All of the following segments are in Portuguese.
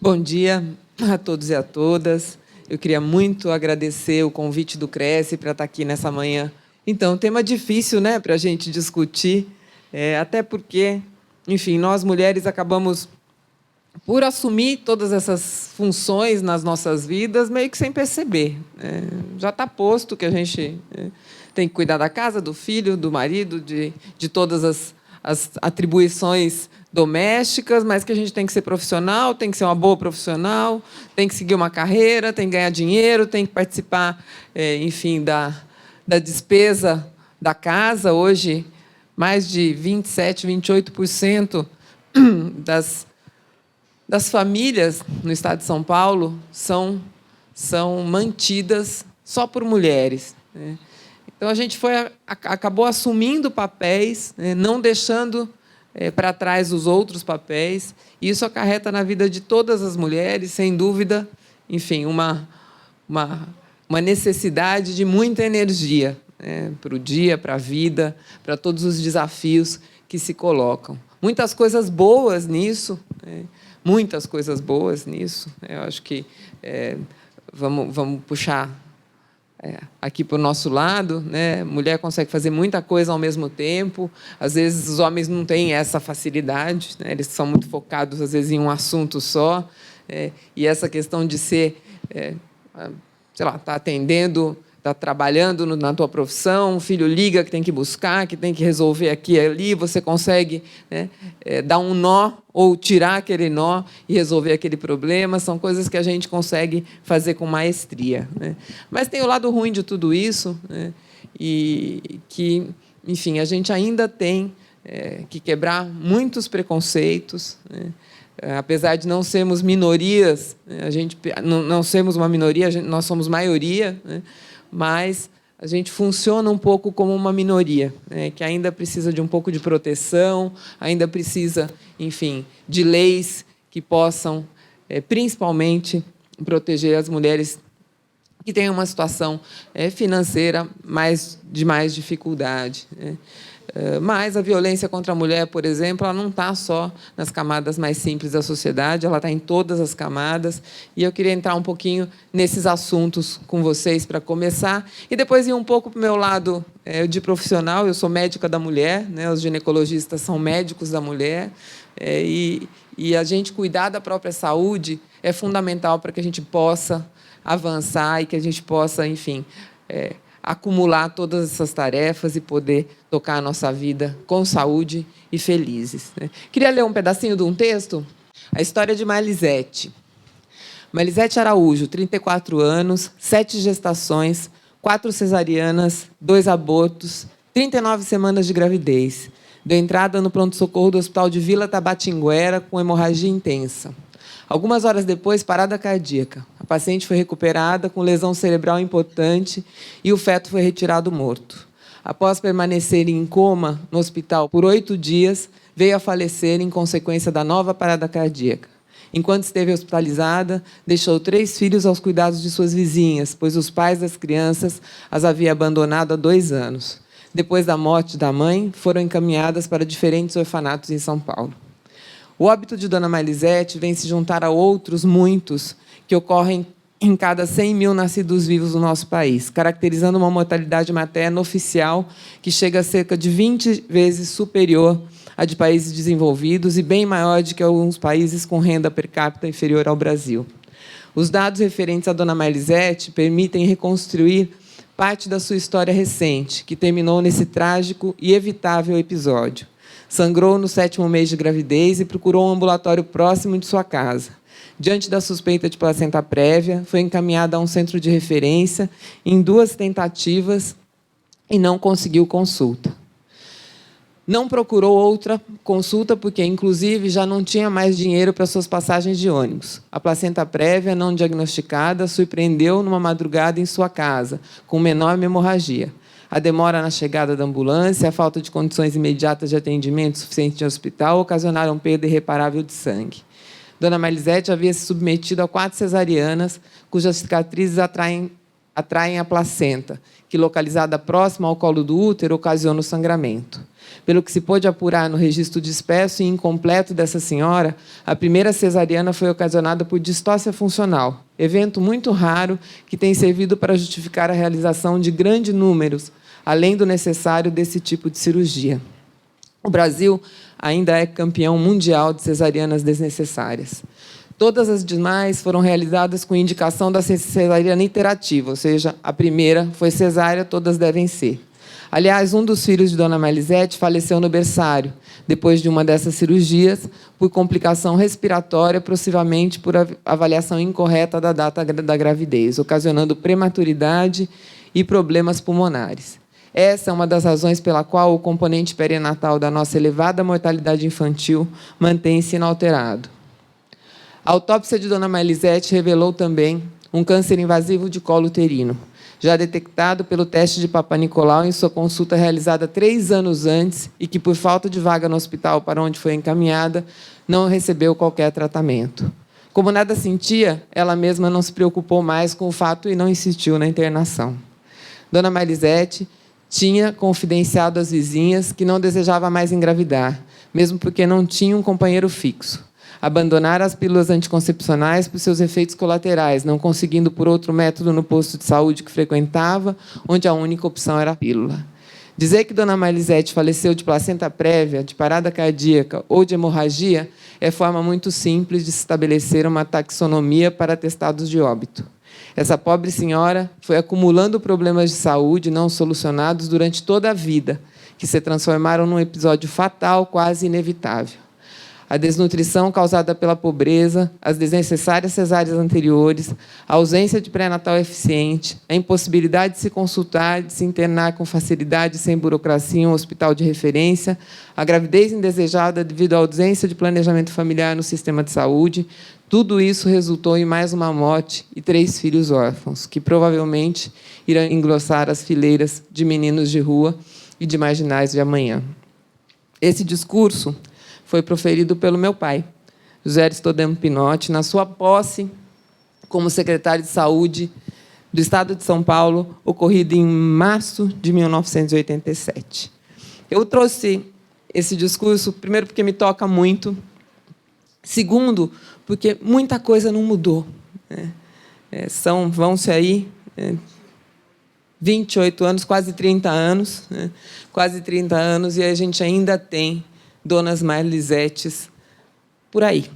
Bom dia a todos e a todas. Eu queria muito agradecer o convite do Cresce para estar aqui nessa manhã. Então, tema difícil, né, para a gente discutir, até porque, enfim, nós mulheres acabamos por assumir todas essas funções nas nossas vidas, meio que sem perceber. Já está posto que a gente tem que cuidar da casa, do filho, do marido, de todas as atribuições domésticas, mas que a gente tem que ser profissional, tem que ser uma boa profissional, tem que seguir uma carreira, tem que ganhar dinheiro, tem que participar, enfim, da despesa da casa. Hoje, mais de 27%, 28% das famílias no estado de São Paulo são mantidas só por mulheres. Então, a gente acabou assumindo papéis, não deixando para trás os outros papéis, e isso acarreta na vida de todas as mulheres, sem dúvida, enfim, uma necessidade de muita energia, para o dia, para a vida, para todos os desafios que se colocam. Muitas coisas boas nisso, muitas coisas boas nisso. Eu acho que vamos puxar aqui para o nosso lado, né? Mulher consegue fazer muita coisa ao mesmo tempo. Às vezes os homens não têm essa facilidade, né? Eles são muito focados às vezes em um assunto só, e essa questão de ser, sei lá, tá atendendo, está trabalhando na tua profissão, o filho liga que tem que buscar, que tem que resolver aqui e ali, você consegue, dar um nó ou tirar aquele nó e resolver aquele problema. São coisas que a gente consegue fazer com maestria. Mas tem o lado ruim de tudo isso, e que, enfim, a gente ainda tem que quebrar muitos preconceitos. Apesar de não sermos minorias, a gente não sermos uma minoria, nós somos maioria, mas a gente funciona um pouco como uma minoria, que ainda precisa de um pouco de proteção, ainda precisa, enfim, de leis que possam, principalmente, proteger as mulheres que têm uma situação financeira de mais dificuldade. Mas a violência contra a mulher, por exemplo, ela não está só nas camadas mais simples da sociedade, ela está em todas as camadas, e eu queria entrar um pouquinho nesses assuntos com vocês para começar, e depois ir um pouco para o meu lado de profissional. Eu sou médica da mulher, os ginecologistas são médicos da mulher, e a gente cuidar da própria saúde é fundamental para que a gente possa avançar e que a gente possa, enfim, acumular todas essas tarefas e poder tocar a nossa vida com saúde e felizes. Queria ler um pedacinho de um texto, a história de Malizete. Malizete Araújo, 34 anos, 7 gestações, 4 cesarianas, 2 abortos, 39 semanas de gravidez. Deu entrada no pronto-socorro do Hospital de Vila Tabatinguera com hemorragia intensa. Algumas horas depois, parada cardíaca. A paciente foi recuperada com lesão cerebral importante e o feto foi retirado morto. Após permanecer em coma no hospital por 8 dias, veio a falecer em consequência da nova parada cardíaca. Enquanto esteve hospitalizada, deixou 3 filhos aos cuidados de suas vizinhas, pois os pais das crianças as haviam abandonado há 2 anos. Depois da morte da mãe, foram encaminhadas para diferentes orfanatos em São Paulo. O óbito de Dona Malizete vem se juntar a outros muitos que ocorrem em cada 100 mil nascidos vivos no nosso país, caracterizando uma mortalidade materna oficial que chega a cerca de 20 vezes superior à de países desenvolvidos e bem maior do que alguns países com renda per capita inferior ao Brasil. Os dados referentes a Dona Malizete permitem reconstruir parte da sua história recente, que terminou nesse trágico e evitável episódio. Sangrou no 7º mês de gravidez e procurou um ambulatório próximo de sua casa. Diante da suspeita de placenta prévia, foi encaminhada a um centro de referência em 2 tentativas e não conseguiu consulta. Não procurou outra consulta porque, inclusive, já não tinha mais dinheiro para suas passagens de ônibus. A placenta prévia, não diagnosticada, surpreendeu numa madrugada em sua casa, com uma enorme hemorragia. A demora na chegada da ambulância, a falta de condições imediatas de atendimento suficiente no hospital ocasionaram perda irreparável de sangue. Dona Malizete havia se submetido a 4 cesarianas, cujas cicatrizes atraem atraem a placenta, que, localizada próxima ao colo do útero, ocasiona o sangramento. Pelo que se pôde apurar no registro disperso e incompleto dessa senhora, a primeira cesariana foi ocasionada por distócia funcional, evento muito raro que tem servido para justificar a realização de grandes números, além do necessário desse tipo de cirurgia. O Brasil ainda é campeão mundial de cesarianas desnecessárias. Todas as demais foram realizadas com indicação da cesariana iterativa, ou seja, a primeira foi cesárea, todas devem ser. Aliás, um dos filhos de Dona Malizete faleceu no berçário, depois de uma dessas cirurgias, por complicação respiratória, possivelmente por avaliação incorreta da data da gravidez, ocasionando prematuridade e problemas pulmonares. Essa é uma das razões pela qual o componente perinatal da nossa elevada mortalidade infantil mantém-se inalterado. A autópsia de Dona Malizete revelou também um câncer invasivo de colo uterino, já detectado pelo teste de Papa Nicolau em sua consulta realizada 3 anos antes e que, por falta de vaga no hospital para onde foi encaminhada, não recebeu qualquer tratamento. Como nada sentia, ela mesma não se preocupou mais com o fato e não insistiu na internação. Dona Malizete tinha confidenciado às vizinhas que não desejava mais engravidar, mesmo porque não tinha um companheiro fixo. Abandonara as pílulas anticoncepcionais por seus efeitos colaterais, não conseguindo por outro método no posto de saúde que frequentava, onde a única opção era a pílula. Dizer que Dona Malizete faleceu de placenta prévia, de parada cardíaca ou de hemorragia é forma muito simples de se estabelecer uma taxonomia para atestados de óbito. Essa pobre senhora foi acumulando problemas de saúde não solucionados durante toda a vida, que se transformaram num episódio fatal, quase inevitável. A desnutrição causada pela pobreza, as desnecessárias cesáreas anteriores, a ausência de pré-natal eficiente, a impossibilidade de se consultar, de se internar com facilidade sem burocracia em um hospital de referência, a gravidez indesejada devido à ausência de planejamento familiar no sistema de saúde, tudo isso resultou em mais uma morte e 3 filhos órfãos, que provavelmente irão engrossar as fileiras de meninos de rua e de marginais de amanhã. Esse discurso foi proferido pelo meu pai, José Aristodemo Pinotti, na sua posse como secretário de Saúde do Estado de São Paulo, ocorrido em março de 1987. Eu trouxe esse discurso, primeiro, porque me toca muito, segundo, porque muita coisa não mudou, né? Vão-se aí 28 anos, quase 30 anos, né? Quase 30 anos, e a gente ainda tem Donas Malizetes por aí,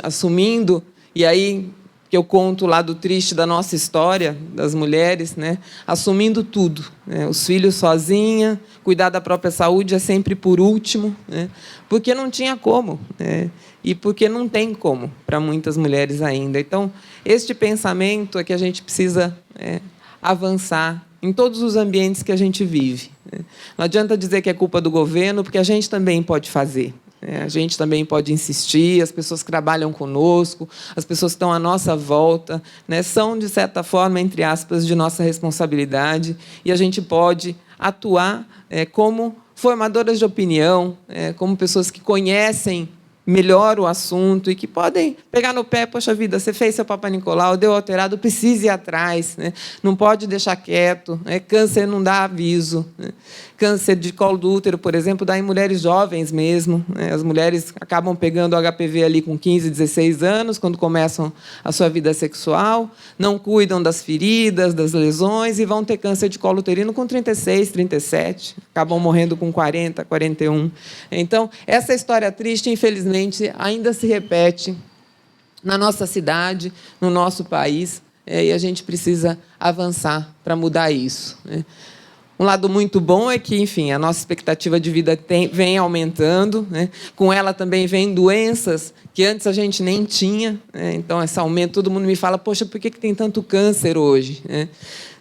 assumindo, e aí que eu conto o lado triste da nossa história, das mulheres, né, assumindo tudo, né, os filhos sozinha, cuidar da própria saúde é sempre por último, né, porque não tinha como, né, e porque não tem como para muitas mulheres ainda. Então, este pensamento é que a gente precisa avançar em todos os ambientes que a gente vive. Não adianta dizer que é culpa do governo, porque a gente também pode fazer. A gente também pode insistir, as pessoas que trabalham conosco, as pessoas que estão à nossa volta, né, são, de certa forma, entre aspas, de nossa responsabilidade, e a gente pode atuar como formadoras de opinião, como pessoas que conhecem melhor o assunto e que podem pegar no pé, poxa vida, você fez seu Papa Nicolau, deu alterado, precisa ir atrás, né? Não pode deixar quieto, né? Câncer não dá aviso, né? Câncer de colo do útero, por exemplo, dá em mulheres jovens mesmo, né? As mulheres acabam pegando o HPV ali com 15, 16 anos, quando começam a sua vida sexual, não cuidam das feridas, das lesões e vão ter câncer de colo uterino com 36, 37, acabam morrendo com 40, 41. Então, essa história triste, infelizmente, ainda se repete na nossa cidade, no nosso país, e a gente precisa avançar para mudar isso, né? Um lado muito bom é que, enfim, a nossa expectativa de vida vem aumentando, né? Com ela também vem doenças que antes a gente nem tinha, né? Então, esse aumento, todo mundo me fala, poxa, por que tem tanto câncer hoje, né?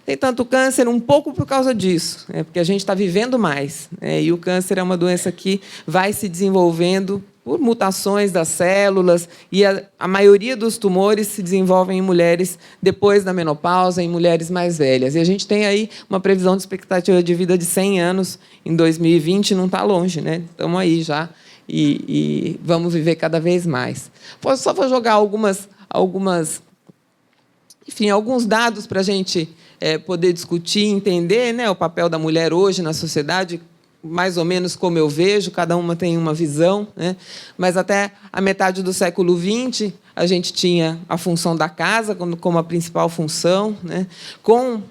Tem tanto câncer um pouco por causa disso, porque a gente está vivendo mais, e o câncer é uma doença que vai se desenvolvendo por mutações das células, e a maioria dos tumores se desenvolvem em mulheres depois da menopausa, em mulheres mais velhas. E a gente tem aí uma previsão de expectativa de vida de 100 anos em 2020, não está longe, né? Estamos aí já, e vamos viver cada vez mais. Só vou jogar algumas Enfim, alguns dados para a gente poder discutir, entender, né, o papel da mulher hoje na sociedade, mais ou menos como eu vejo, cada uma tem uma visão, né? Mas até a metade do século XX, a gente tinha a função da casa como a principal função, né? Com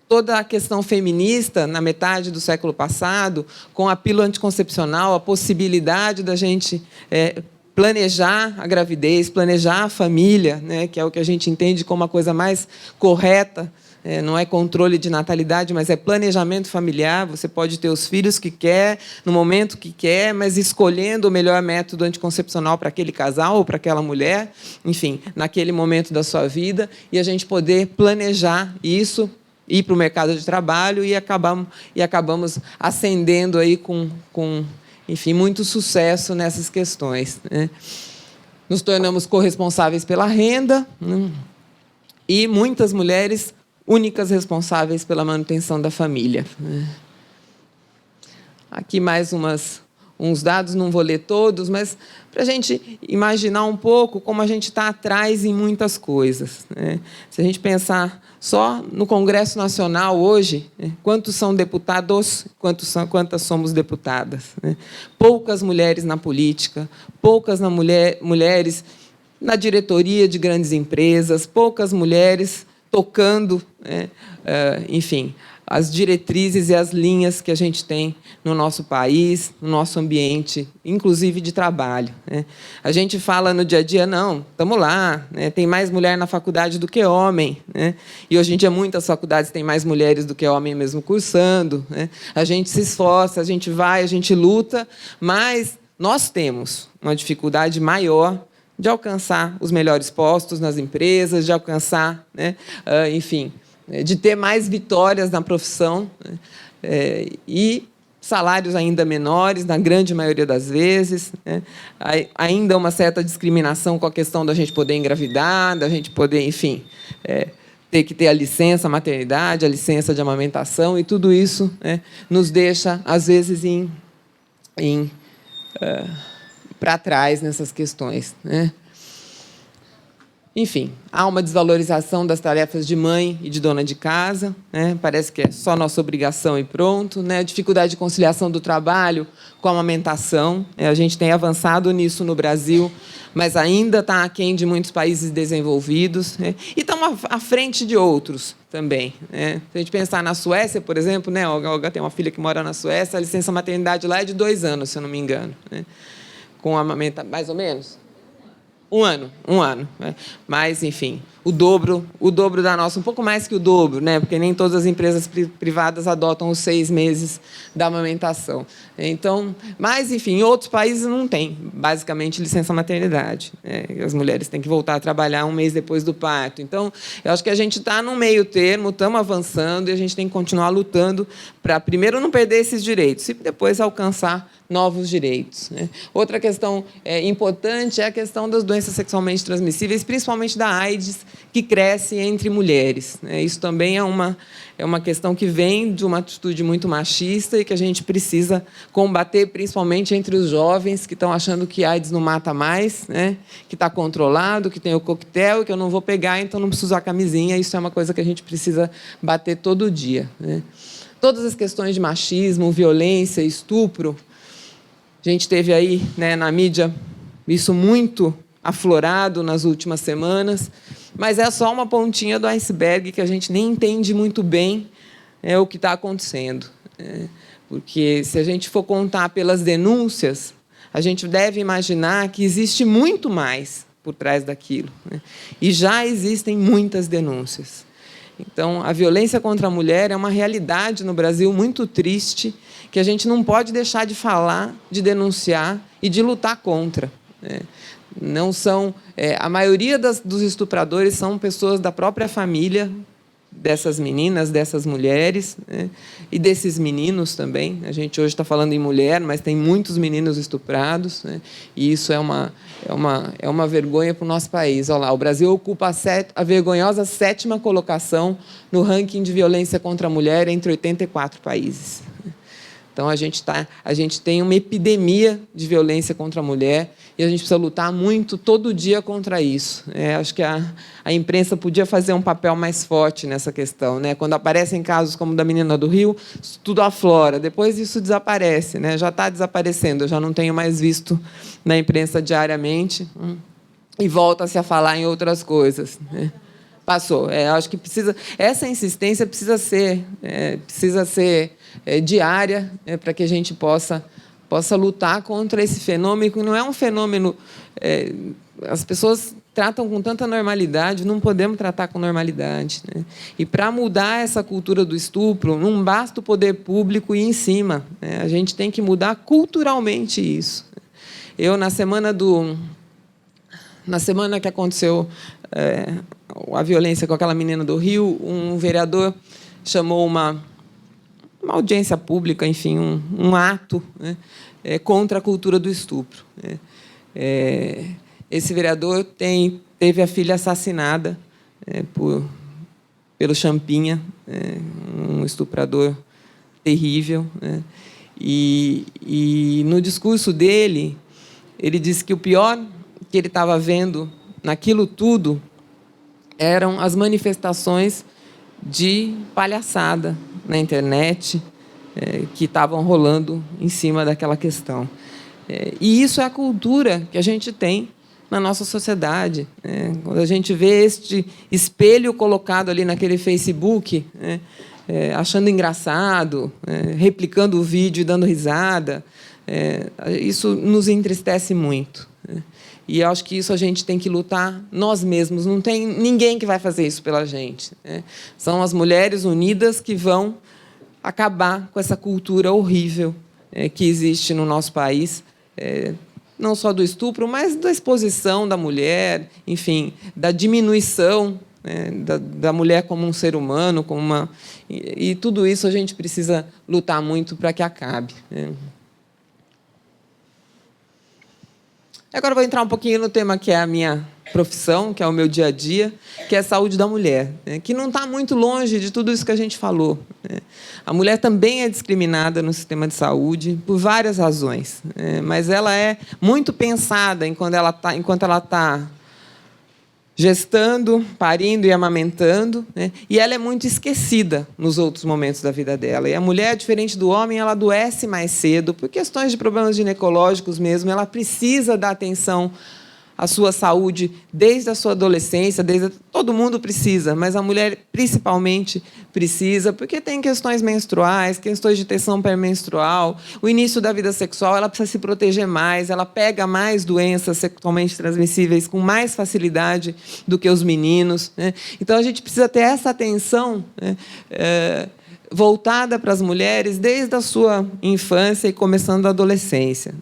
toda a questão feminista, na metade do século passado, com a pílula anticoncepcional, a possibilidade da gente planejar a gravidez, planejar a família, né? Que é o que a gente entende como a coisa mais correta. Não é controle de natalidade, mas é planejamento familiar. Você pode ter os filhos que quer, no momento que quer, mas escolhendo o melhor método anticoncepcional para aquele casal ou para aquela mulher, enfim, naquele momento da sua vida, e a gente poder planejar isso, ir para o mercado de trabalho e acabamos ascendendo aí com enfim, muito sucesso nessas questões, né? Nos tornamos corresponsáveis pela renda, né? E muitas mulheres únicas responsáveis pela manutenção da família. Aqui mais uns dados, não vou ler todos, mas para a gente imaginar um pouco como a gente está atrás em muitas coisas, né? Se a gente pensar só no Congresso Nacional hoje, né, quantos são deputados, quantas somos deputadas, né? Poucas mulheres na política, poucas mulheres na diretoria de grandes empresas, poucas mulheres tocando, né, enfim, as diretrizes e as linhas que a gente tem no nosso país, no nosso ambiente, inclusive de trabalho, né? A gente fala no dia a dia, não, estamos lá, né, tem mais mulher na faculdade do que homem, né? E hoje em dia muitas faculdades têm mais mulheres do que homem mesmo cursando, né? A gente se esforça, a gente vai, a gente luta, mas nós temos uma dificuldade maior de alcançar os melhores postos nas empresas, de alcançar, né, enfim, de ter mais vitórias na profissão, né, e salários ainda menores, na grande maioria das vezes, né, ainda uma certa discriminação com a questão da gente poder engravidar, da gente poder, enfim, ter que ter a licença maternidade, a licença de amamentação, e tudo isso, né, nos deixa, às vezes, para trás nessas questões, né? Enfim, há uma desvalorização das tarefas de mãe e de dona de casa, né? Parece que é só nossa obrigação e pronto, né? A dificuldade de conciliação do trabalho com a amamentação, a gente tem avançado nisso no Brasil, mas ainda está aquém de muitos países desenvolvidos, né? E estamos à frente de outros também, né? Se a gente pensar na Suécia, por exemplo, né? A Olga tem uma filha que mora na Suécia, a licença maternidade lá é de 2 anos, se eu não me engano, né? Com amamentação, mais ou menos? Um ano. Né? Mas, enfim, o dobro da nossa, um pouco mais que o dobro, né? Porque nem todas as empresas privadas adotam os 6 meses da amamentação. Então, mas, enfim, em outros países não tem, basicamente, licença maternidade, né? As mulheres têm que voltar a trabalhar 1 mês depois do parto. Então, eu acho que a gente está no meio termo, estamos avançando, e a gente tem que continuar lutando para, primeiro, não perder esses direitos, e depois alcançar novos direitos, né? Outra questão importante é a questão das doenças sexualmente transmissíveis, principalmente da AIDS, que cresce entre mulheres, né? Isso também é uma questão que vem de uma atitude muito machista e que a gente precisa combater, principalmente entre os jovens que estão achando que AIDS não mata mais, né? Que está controlado, que tem o coquetel, que eu não vou pegar, então não preciso usar camisinha. Isso é uma coisa que a gente precisa bater todo dia, né? Todas as questões de machismo, violência, estupro, a gente teve aí, né, na mídia isso muito aflorado nas últimas semanas, mas é só uma pontinha do iceberg que a gente nem entende muito bem o que está acontecendo. Porque, se a gente for contar pelas denúncias, a gente deve imaginar que existe muito mais por trás daquilo, né? E já existem muitas denúncias. Então, a violência contra a mulher é uma realidade no Brasil muito triste, que a gente não pode deixar de falar, de denunciar e de lutar contra, né? Não são, a maioria dos estupradores são pessoas da própria família dessas meninas, dessas mulheres, né? E desses meninos também. A gente hoje está falando em mulher, mas tem muitos meninos estuprados, né? E isso é uma vergonha para o nosso país. Olha lá, o Brasil ocupa a vergonhosa 7ª colocação no ranking de violência contra a mulher entre 84 países. Então, a gente tem uma epidemia de violência contra a mulher e a gente precisa lutar muito, todo dia, contra isso. Acho que a imprensa podia fazer um papel mais forte nessa questão. Quando aparecem casos como o da menina do Rio, tudo aflora. Depois, isso desaparece. Já está desaparecendo. Eu já não tenho mais visto na imprensa diariamente. E volta-se a falar em outras coisas. Passou. Acho que essa insistência precisa ser diária, para que a gente possa lutar contra esse fenômeno, que não é um fenômeno... as pessoas tratam com tanta normalidade, não podemos tratar com normalidade. E, para mudar essa cultura do estupro, não basta o poder público ir em cima. A gente tem que mudar culturalmente isso. Eu, na semana que aconteceu a violência com aquela menina do Rio, um vereador chamou uma audiência pública, enfim, um ato contra a cultura do estupro. Esse vereador teve a filha assassinada pelo Champinha, um estuprador terrível. E, no discurso dele, ele disse que o pior que ele estava vendo naquilo tudo eram as manifestações de palhaçada na internet que estavam rolando em cima daquela questão. E isso é a cultura que a gente tem na nossa sociedade. Quando a gente vê este espelho colocado ali naquele Facebook, achando engraçado, replicando o vídeo e dando risada, isso nos entristece muito. E eu acho que isso a gente tem que lutar nós mesmos. Não tem ninguém que vai fazer isso pela gente. São as mulheres unidas que vão acabar com essa cultura horrível que existe no nosso país, não só do estupro, mas da exposição da mulher, enfim, da diminuição da mulher como um ser humano, e tudo isso a gente precisa lutar muito para que acabe. Agora eu vou entrar um pouquinho no tema que é a minha profissão, que é o meu dia a dia, que é a saúde da mulher, que não está muito longe de tudo isso que a gente falou. A mulher também é discriminada no sistema de saúde por várias razões, mas ela é muito pensada enquanto ela está gestando, parindo e amamentando, e ela é muito esquecida nos outros momentos da vida dela. E a mulher, diferente do homem, ela adoece mais cedo, por questões de problemas ginecológicos mesmo, ela precisa dar atenção à sua saúde desde a sua adolescência, todo mundo precisa, mas a mulher principalmente precisa, porque tem questões menstruais, questões de tensão pré-menstrual, o início da vida sexual, ela precisa se proteger mais, ela pega mais doenças sexualmente transmissíveis com mais facilidade do que os meninos. Então, a gente precisa ter essa atenção voltada para as mulheres desde a sua infância e começando a adolescência.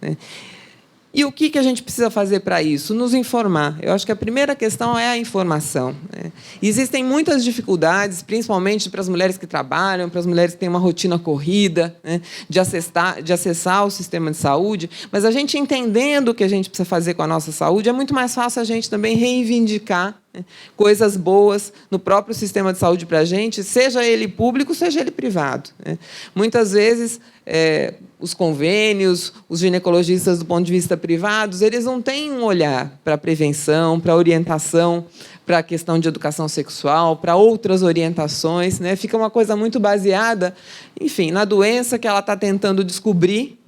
E o que a gente precisa fazer para isso? Nos informar. Eu acho que a primeira questão é a informação. Existem muitas dificuldades, principalmente para as mulheres que trabalham, para as mulheres que têm uma rotina corrida, de acessar o sistema de saúde, mas a gente entendendo o que a gente precisa fazer com a nossa saúde, é muito mais fácil a gente também reivindicar coisas boas no próprio sistema de saúde para a gente, seja ele público, seja ele privado. Muitas vezes, os convênios, os ginecologistas, do ponto de vista privados, eles não têm um olhar para a prevenção, para a orientação, para a questão de educação sexual, para outras orientações. Fica uma coisa muito baseada, enfim, na doença que ela está tentando descobrir,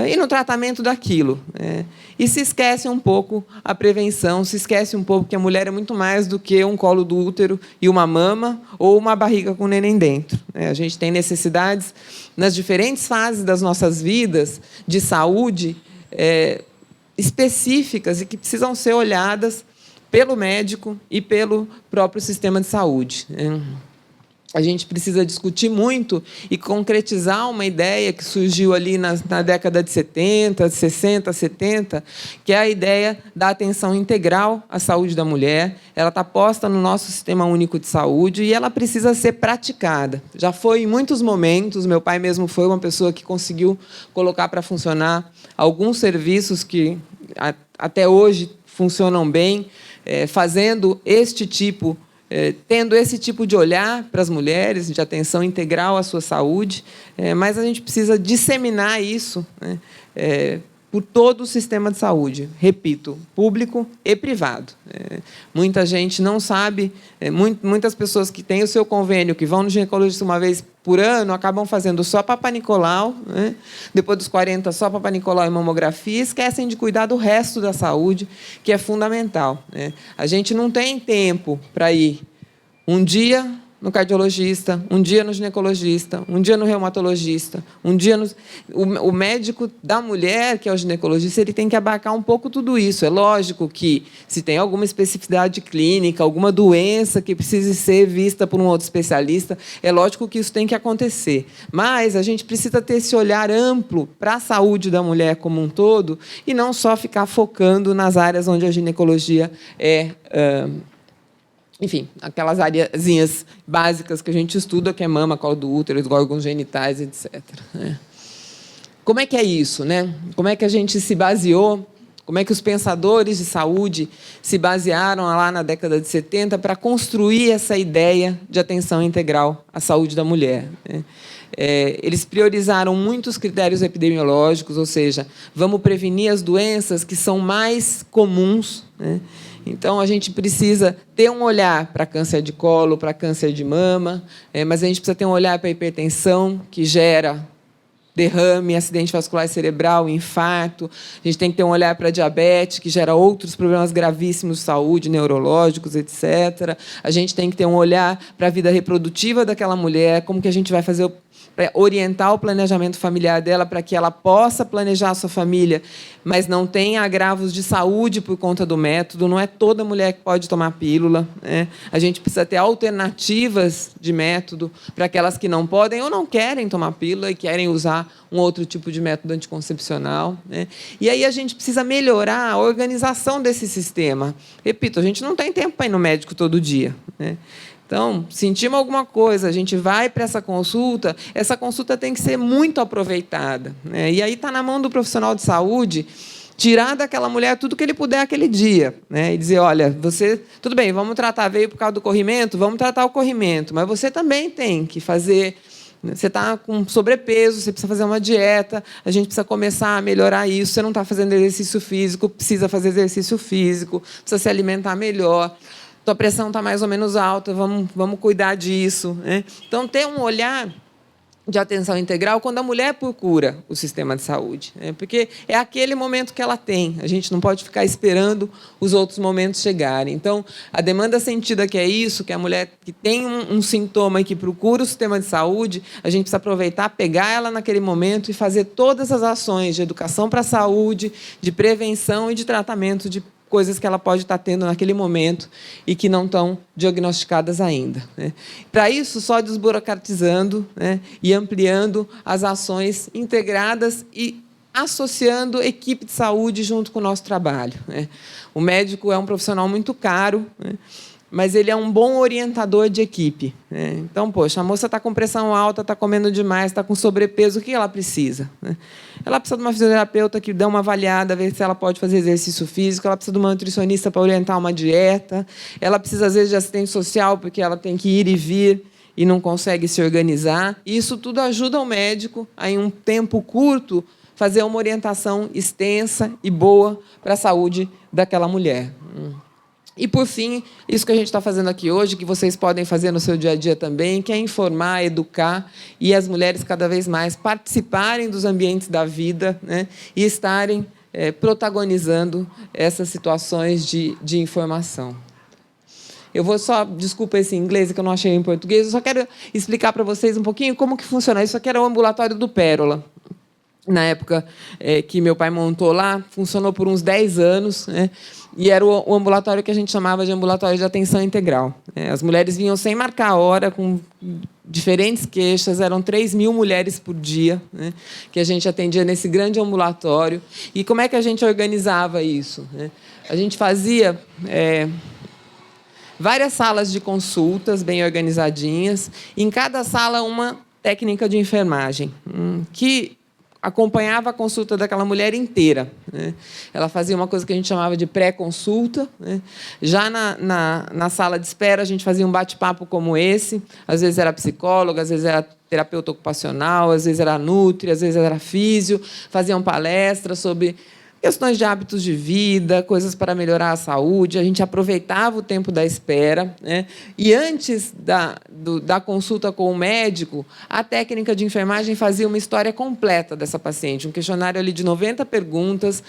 e no tratamento daquilo. E se esquece um pouco a prevenção, se esquece um pouco que a mulher é muito mais do que um colo do útero e uma mama ou uma barriga com neném dentro. A gente tem necessidades nas diferentes fases das nossas vidas de saúde específicas e que precisam ser olhadas pelo médico e pelo próprio sistema de saúde. A gente precisa discutir muito e concretizar uma ideia que surgiu ali na década de 70, 60, 70, que é a ideia da atenção integral à saúde da mulher. Ela está posta no nosso Sistema Único de Saúde e ela precisa ser praticada. Já foi em muitos momentos, meu pai mesmo foi uma pessoa que conseguiu colocar para funcionar alguns serviços que até hoje funcionam bem, fazendo este tipo tendo esse tipo de olhar para as mulheres, de atenção integral à sua saúde, mas a gente precisa disseminar isso, né, por todo o sistema de saúde, repito, público e privado. Muita gente não sabe, muitas pessoas que têm o seu convênio, que vão no ginecologista uma vez por ano, acabam fazendo só Papa Nicolau, né? Depois dos 40, só Papa Nicolau e mamografia, esquecem de cuidar do resto da saúde, que é fundamental, né? A gente não tem tempo para ir um dia no cardiologista, um dia no ginecologista, um dia no reumatologista, um dia no... O médico da mulher, que é o ginecologista, ele tem que abarcar um pouco tudo isso. É lógico que, se tem alguma especificidade clínica, alguma doença que precise ser vista por um outro especialista, é lógico que isso tem que acontecer. Mas a gente precisa ter esse olhar amplo para a saúde da mulher como um todo e não só ficar focando nas áreas onde a ginecologia enfim, aquelas areazinhas básicas que a gente estuda, que é mama, colo do útero, os órgãos genitais, etc. Como é que é isso, né? Como é que a gente se baseou, como é que os pensadores de saúde se basearam lá na década de 70 para construir essa ideia de atenção integral à saúde da mulher, né? Eles priorizaram muitos critérios epidemiológicos, ou seja, vamos prevenir as doenças que são mais comuns, né? Então, a gente precisa ter um olhar para câncer de colo, para câncer de mama, mas a gente precisa ter um olhar para a hipertensão, que gera derrame, acidente vascular cerebral, infarto. A gente tem que ter um olhar para a diabetes, que gera outros problemas gravíssimos de saúde, neurológicos, etc. A gente tem que ter um olhar para a vida reprodutiva daquela mulher, como que a gente vai fazer para orientar o planejamento familiar dela, para que ela possa planejar a sua família, mas não tenha agravos de saúde por conta do método. Não é toda mulher que pode tomar pílula, né? A gente precisa ter alternativas de método para aquelas que não podem ou não querem tomar pílula e querem usar um outro tipo de método anticoncepcional, né? E aí a gente precisa melhorar a organização desse sistema. Repito, a gente não tem tempo para ir no médico todo dia, né? Então, sentimos alguma coisa, a gente vai para essa consulta tem que ser muito aproveitada, né? E aí está na mão do profissional de saúde tirar daquela mulher tudo que ele puder aquele dia, né? E dizer, olha, você, tudo bem, vamos tratar, veio por causa do corrimento, vamos tratar o corrimento, mas você também tem que fazer... Você está com sobrepeso, você precisa fazer uma dieta, a gente precisa começar a melhorar isso, você não está fazendo exercício físico, precisa fazer exercício físico, precisa se alimentar melhor, tua pressão está mais ou menos alta, vamos cuidar disso, né? Então, ter um olhar de atenção integral quando a mulher procura o sistema de saúde, né? Porque é aquele momento que ela tem, a gente não pode ficar esperando os outros momentos chegarem. Então, a demanda sentida que é isso, que a mulher que tem um sintoma e que procura o sistema de saúde, a gente precisa aproveitar, pegar ela naquele momento e fazer todas as ações de educação para a saúde, de prevenção e de tratamento de coisas que ela pode estar tendo naquele momento e que não estão diagnosticadas ainda, né? Para isso, só desburocratizando, né, e ampliando as ações integradas e associando equipe de saúde junto com o nosso trabalho, né? O médico é um profissional muito caro, né, mas ele é um bom orientador de equipe, né? Então, poxa, a moça está com pressão alta, está comendo demais, está com sobrepeso, o que ela precisa, né? Ela precisa de uma fisioterapeuta que dê uma avaliada, ver se ela pode fazer exercício físico, ela precisa de uma nutricionista para orientar uma dieta, ela precisa, às vezes, de assistente social, porque ela tem que ir e vir e não consegue se organizar. E isso tudo ajuda o médico a, em um tempo curto, fazer uma orientação extensa e boa para a saúde daquela mulher. E, por fim, isso que a gente está fazendo aqui hoje, que vocês podem fazer no seu dia a dia também, que é informar, educar, e as mulheres cada vez mais participarem dos ambientes da vida, né, e estarem protagonizando essas situações de informação. Eu vou só, desculpa esse inglês que eu não achei em português, eu só quero explicar para vocês um pouquinho como que funciona. Isso aqui era o ambulatório do Pérola. Na época que meu pai montou lá, funcionou por uns 10 anos, né? E era o ambulatório que a gente chamava de ambulatório de atenção integral. As mulheres vinham sem marcar a hora, com diferentes queixas, eram 3.000 mulheres por dia, né, que a gente atendia nesse grande ambulatório. E como é que a gente organizava isso, né? A gente fazia várias salas de consultas bem organizadinhas, em cada sala uma técnica de enfermagem, que acompanhava a consulta daquela mulher inteira, né? Ela fazia uma coisa que a gente chamava de pré-consulta, né? Já na sala de espera, a gente fazia um bate-papo como esse. Às vezes era psicóloga, às vezes era terapeuta ocupacional, às vezes era nutri, às vezes era físio. Faziam palestras sobre questões de hábitos de vida, coisas para melhorar a saúde. A gente aproveitava o tempo da espera, né? E antes da consulta com o médico, a técnica de enfermagem fazia uma história completa dessa paciente, um questionário ali de 90 perguntas,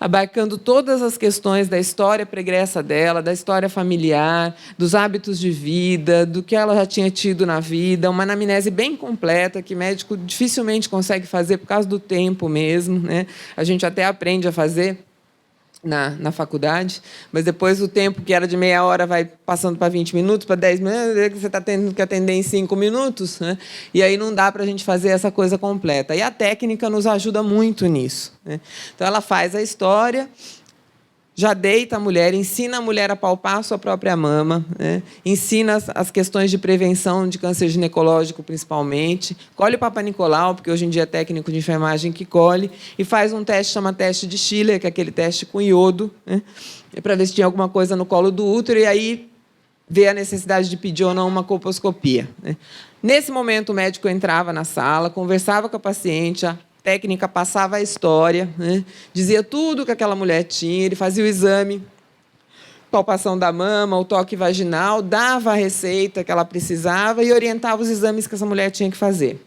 abarcando todas as questões da história pregressa dela, da história familiar, dos hábitos de vida, do que ela já tinha tido na vida, uma anamnese bem completa, que médico dificilmente consegue fazer por causa do tempo mesmo, né? A gente até aprende a fazer na faculdade, mas depois o tempo que era de meia hora vai passando para 20 minutos, para 10 minutos, você está tendo que atender em 5 minutos, né? E aí não dá para a gente fazer essa coisa completa. E a técnica nos ajuda muito nisso, né? Então, ela faz a história, já deita a mulher, ensina a mulher a palpar a sua própria mama, né? Ensina as questões de prevenção de câncer ginecológico, principalmente. Colhe o Papa Nicolau, porque hoje em dia é técnico de enfermagem que colhe, e faz um teste, chama teste de Schiller, que é aquele teste com iodo, né? Para ver se tinha alguma coisa no colo do útero, e aí ver a necessidade de pedir ou não uma colposcopia, né? Nesse momento, o médico entrava na sala, conversava com a paciente, a técnica passava a história, né? Dizia tudo que aquela mulher tinha, ele fazia o exame, palpação da mama, o toque vaginal, dava a receita que ela precisava e orientava os exames que essa mulher tinha que fazer.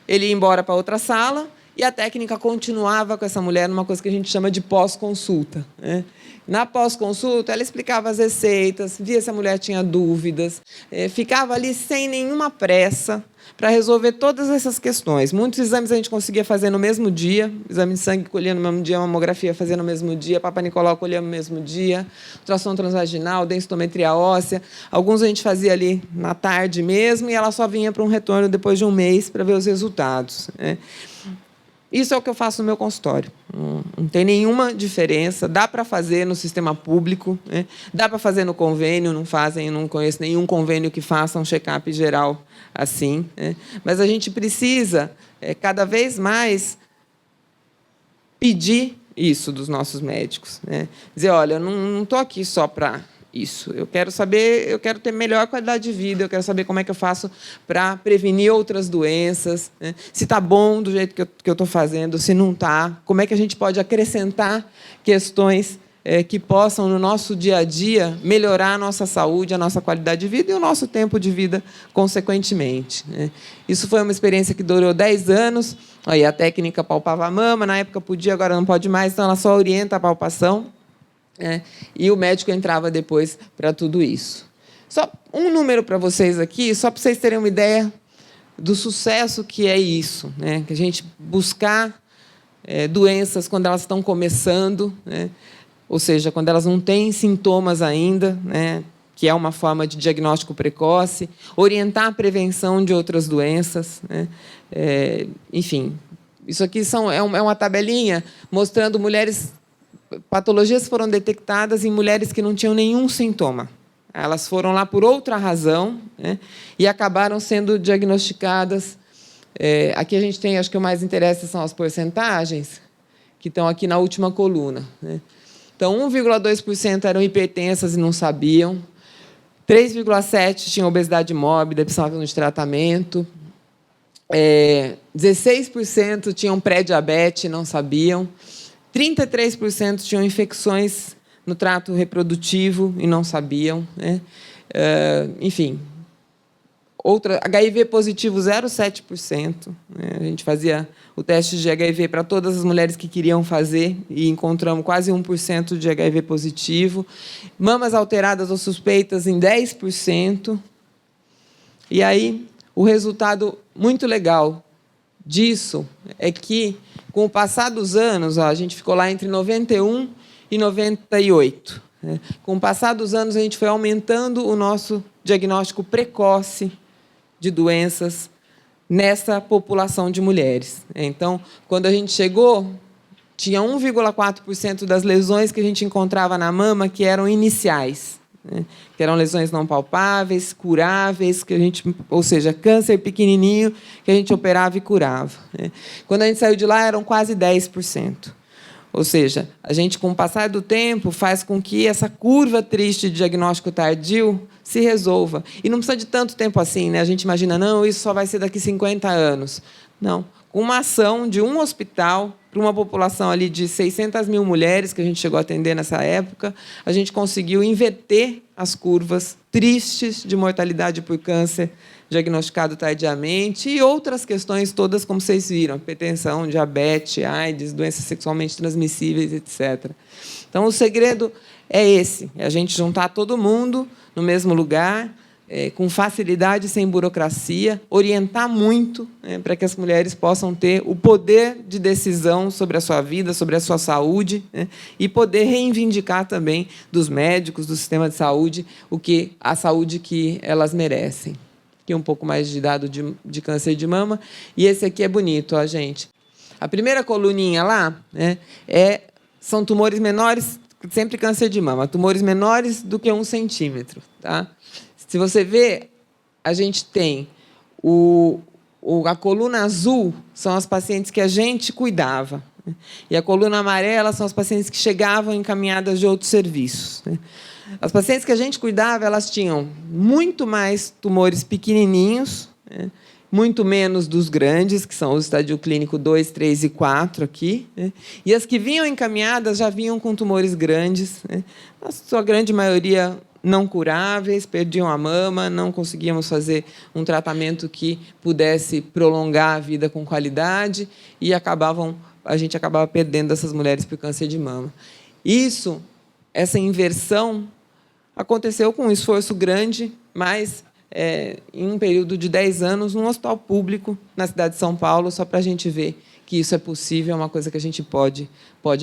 Ele ia embora para outra sala e a técnica continuava com essa mulher numa coisa que a gente chama de pós-consulta, né? Na pós-consulta, ela explicava as receitas, via se a mulher tinha dúvidas, ficava ali sem nenhuma pressa para resolver todas essas questões. Muitos exames a gente conseguia fazer no mesmo dia, exame de sangue colhia no mesmo dia, mamografia fazia no mesmo dia, Papa Nicolau colhia no mesmo dia, ultrassom transvaginal, densitometria óssea. Alguns a gente fazia ali na tarde mesmo e ela só vinha para um retorno depois de um mês para ver os resultados, né? Isso é o que eu faço no meu consultório. Não tem nenhuma diferença. Dá para fazer no sistema público, né? Dá para fazer no convênio, não fazem, eu não conheço nenhum convênio que faça um check-up geral assim, né? Mas a gente precisa, cada vez mais, pedir isso dos nossos médicos, né? Dizer, olha, eu não estou aqui só para isso. Eu quero saber, eu quero ter melhor qualidade de vida, eu quero saber como é que eu faço para prevenir outras doenças, né? Se está bom do jeito que eu estou fazendo, se não está, como é que a gente pode acrescentar questões que possam, no nosso dia a dia, melhorar a nossa saúde, a nossa qualidade de vida e o nosso tempo de vida, consequentemente, né? Isso foi uma experiência que durou 10 anos. Aí a técnica palpava a mama, na época podia, agora não pode mais, então ela só orienta a palpação, e o médico entrava depois para tudo isso. Só um número para vocês aqui, só para vocês terem uma ideia do sucesso que é isso, né? Que a gente buscar doenças quando elas estão começando, né? Ou seja, quando elas não têm sintomas ainda, né? Que é uma forma de diagnóstico precoce, orientar a prevenção de outras doenças, né? Enfim, isso aqui é uma tabelinha mostrando mulheres. Patologias foram detectadas em mulheres que não tinham nenhum sintoma. Elas foram lá por outra razão, né? E acabaram sendo diagnosticadas. Aqui a gente tem, acho que o mais interessa são as porcentagens, que estão aqui na última coluna, né? Então, 1,2% eram hipertensas e não sabiam, 3,7% tinham obesidade mórbida, precisavam de tratamento, 16% tinham pré-diabetes e não sabiam, 33% tinham infecções no trato reprodutivo e não sabiam, né? Enfim, HIV positivo, 0,7%. Né? A gente fazia o teste de HIV para todas as mulheres que queriam fazer e encontramos quase 1% de HIV positivo. Mamas alteradas ou suspeitas em 10%. E aí, o resultado muito legal disso é que, com o passar dos anos, a gente ficou lá entre 91 e 98. Né? Com o passar dos anos, a gente foi aumentando o nosso diagnóstico precoce de doenças nessa população de mulheres. Então, quando a gente chegou, tinha 1,4% das lesões que a gente encontrava na mama que eram iniciais. né? Que eram lesões não palpáveis, curáveis, ou seja, câncer pequenininho que a gente operava e curava, né? Quando a gente saiu de lá, eram quase 10%. Ou seja, a gente, com o passar do tempo, faz com que essa curva triste de diagnóstico tardio se resolva. E não precisa de tanto tempo assim, né? A gente imagina, não, isso só vai ser daqui 50 anos. Não. Com uma ação de um hospital para uma população ali de 600 mil mulheres, que a gente chegou a atender nessa época, a gente conseguiu inverter as curvas tristes de mortalidade por câncer diagnosticado tardiamente e outras questões todas, como vocês viram, hipertensão, diabetes, AIDS, doenças sexualmente transmissíveis, etc. Então, o segredo é esse, é a gente juntar todo mundo no mesmo lugar, com facilidade, sem burocracia, orientar muito, para que as mulheres possam ter o poder de decisão sobre a sua vida, sobre a sua saúde, e poder reivindicar também dos médicos, do sistema de saúde, a saúde que elas merecem. Aqui um pouco mais de dado de câncer de mama, e esse aqui é bonito, ó, gente. A primeira coluninha lá, são tumores menores, sempre câncer de mama, tumores menores do que 1 centímetro. Tá? Se você vê, a gente tem a coluna azul, são as pacientes que a gente cuidava, né? E a coluna amarela são as pacientes que chegavam encaminhadas de outros serviços, né? As pacientes que a gente cuidava, elas tinham muito mais tumores pequenininhos, né? Muito menos dos grandes, que são o estadio clínico 2, 3 e 4 aqui, né? E as que vinham encaminhadas já vinham com tumores grandes, né? A sua grande maioria não curáveis, perdiam a mama, não conseguíamos fazer um tratamento que pudesse prolongar a vida com qualidade e a gente acabava perdendo essas mulheres por câncer de mama. Essa inversão aconteceu com um esforço grande, mas em um período de 10 anos, num hospital público na cidade de São Paulo, só para a gente ver que isso é possível, é uma coisa que a gente pode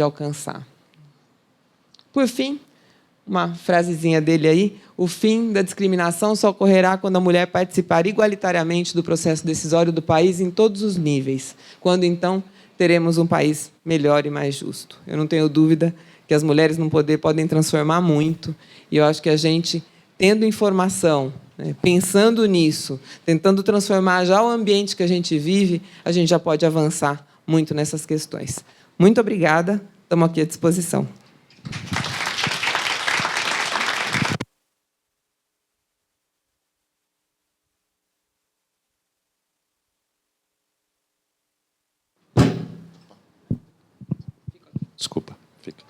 alcançar. Por fim, uma frasezinha dele aí: o fim da discriminação só ocorrerá quando a mulher participar igualitariamente do processo decisório do país em todos os níveis, quando, então, teremos um país melhor e mais justo. Eu não tenho dúvida que as mulheres no poder podem transformar muito, e eu acho que a gente, tendo informação, né, pensando nisso, tentando transformar já o ambiente que a gente vive, a gente já pode avançar muito nessas questões. Muito obrigada, estamos aqui à disposição. Desculpa. Fica.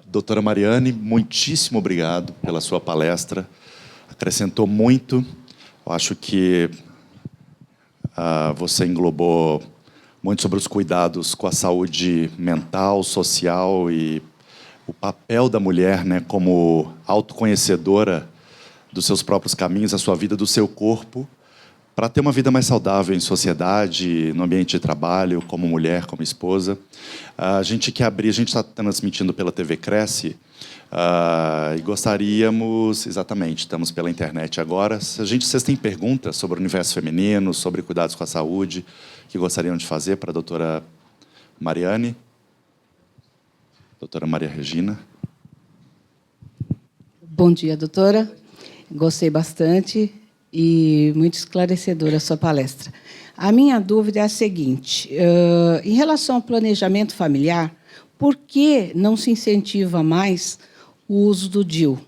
Doutora Mariane, muitíssimo obrigado pela sua palestra. Acrescentou muito. Eu acho que você englobou muito sobre os cuidados com a saúde mental, social e o papel da mulher, né, como autoconhecedora dos seus próprios caminhos, da sua vida, do seu corpo, para ter uma vida mais saudável em sociedade, no ambiente de trabalho, como mulher, como esposa. A gente quer abrir, a gente está transmitindo pela TV Cresce, e gostaríamos, exatamente, estamos pela internet agora. Vocês têm perguntas sobre o universo feminino, sobre cuidados com a saúde, que gostariam de fazer para a doutora Mariane? Doutora Maria Regina. Bom dia, doutora. Gostei bastante e muito esclarecedora a sua palestra. A minha dúvida é a seguinte: em relação ao planejamento familiar, por que não se incentiva mais o uso do DIU?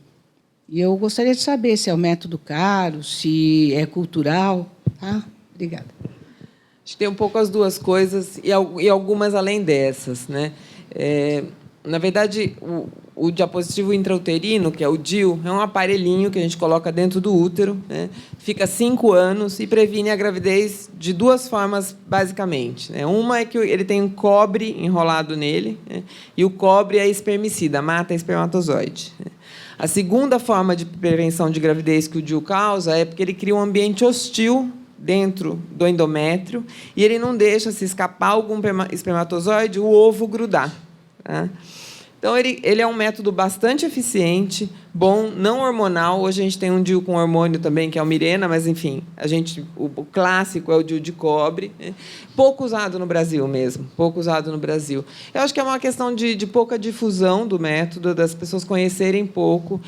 E eu gostaria de saber se é um método caro, se é cultural. Tá? Obrigada. Acho que tem um pouco as duas coisas e algumas além dessas, né? Na verdade, o diapositivo intrauterino, que é o DIU, é um aparelhinho que a gente coloca dentro do útero, né? Fica 5 anos e previne a gravidez de 2 formas, basicamente, né? Uma é que ele tem um cobre enrolado nele, né? E o cobre é espermicida, mata espermatozoide, né? A segunda forma de prevenção de gravidez que o DIU causa é porque ele cria um ambiente hostil dentro do endométrio e ele não deixa, se escapar algum espermatozoide, o ovo grudar. Tá? Então, ele é um método bastante eficiente, bom, não hormonal. Hoje a gente tem um DIU com hormônio também, que é o Mirena, mas, enfim, o clássico é o DIU de cobre. Né? Pouco usado no Brasil mesmo, pouco usado no Brasil. Eu acho que é uma questão de pouca difusão do método, das pessoas conhecerem pouco.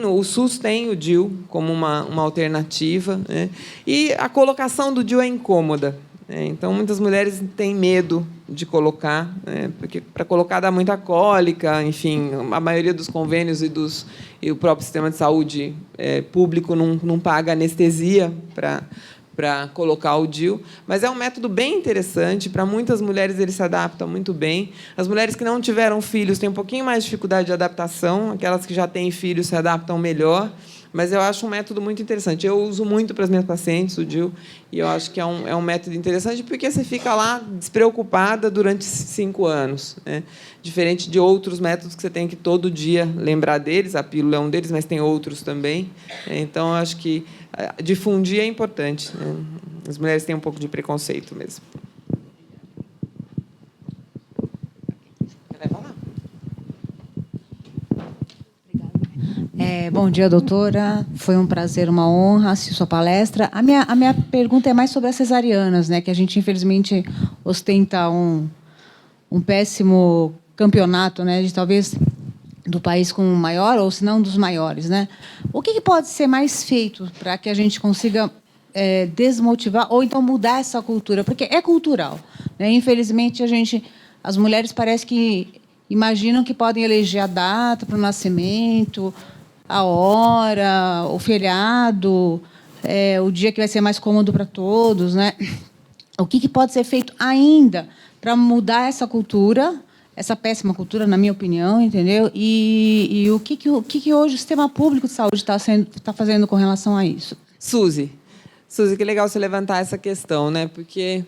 O SUS tem o DIU como uma alternativa, né? E a colocação do DIU é incômoda. Então, muitas mulheres têm medo de colocar, né, porque para colocar dá muita cólica, enfim, a maioria dos convênios e o próprio sistema de saúde público não paga anestesia para colocar o DIU, mas é um método bem interessante. Para muitas mulheres, ele se adapta muito bem. As mulheres que não tiveram filhos têm um pouquinho mais de dificuldade de adaptação, aquelas que já têm filhos se adaptam melhor, mas eu acho um método muito interessante. Eu uso muito para as minhas pacientes o DIU, e eu acho que é um método interessante, porque você fica lá despreocupada durante 5 anos, né? Diferente de outros métodos que você tem que todo dia lembrar deles. A pílula é um deles, mas tem outros também. Então, eu acho que difundir é importante, né? As mulheres têm um pouco de preconceito mesmo. Bom dia, doutora. Foi um prazer, uma honra assistir sua palestra. A minha pergunta é mais sobre as cesarianas, né, que a gente, infelizmente, ostenta um péssimo campeonato, né, de talvez do país com o maior, ou se não dos maiores. Né? O que pode ser mais feito para que a gente consiga desmotivar ou então mudar essa cultura? Porque é cultural. Né? Infelizmente, as mulheres parece que imaginam que podem eleger a data para o nascimento, a hora, o feriado, o dia que vai ser mais cômodo para todos. Né? O que pode ser feito ainda para mudar essa cultura, essa péssima cultura, na minha opinião, entendeu? E o que hoje o sistema público de saúde está fazendo com relação a isso? Suzy, que legal você levantar essa questão, né? Porque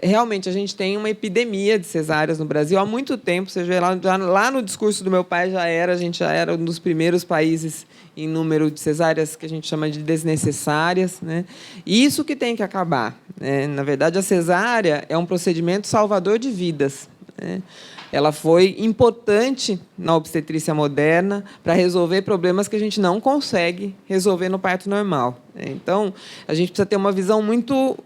realmente a gente tem uma epidemia de cesáreas no Brasil há muito tempo. Você vê lá no discurso do meu pai, a gente já era um dos primeiros países em número de cesáreas que a gente chama de desnecessárias, né? E isso que tem que acabar, né? Na verdade, a cesárea é um procedimento salvador de vidas, né? Ela foi importante na obstetrícia moderna para resolver problemas que a gente não consegue resolver no parto normal. Então, a gente precisa ter uma visão muito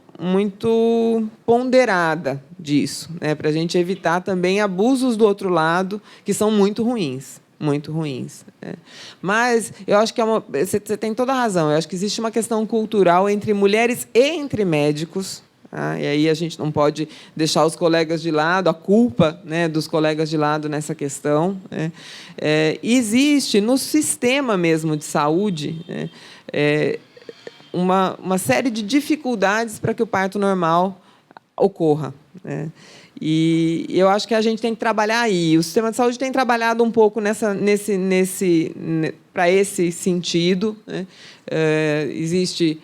ponderada disso, né, para a gente evitar também abusos do outro lado, que são muito ruins. Muito ruins. Né? Mas eu acho que você tem toda a razão. Eu acho que existe uma questão cultural entre mulheres e entre médicos. E aí a gente não pode deixar os colegas de lado, a culpa, né, dos colegas de lado nessa questão. Né? Existe no sistema mesmo de saúde, né, uma série de dificuldades para que o parto normal ocorra. Né? E eu acho que a gente tem que trabalhar aí. O sistema de saúde tem trabalhado um pouco para esse sentido. Né? Existe,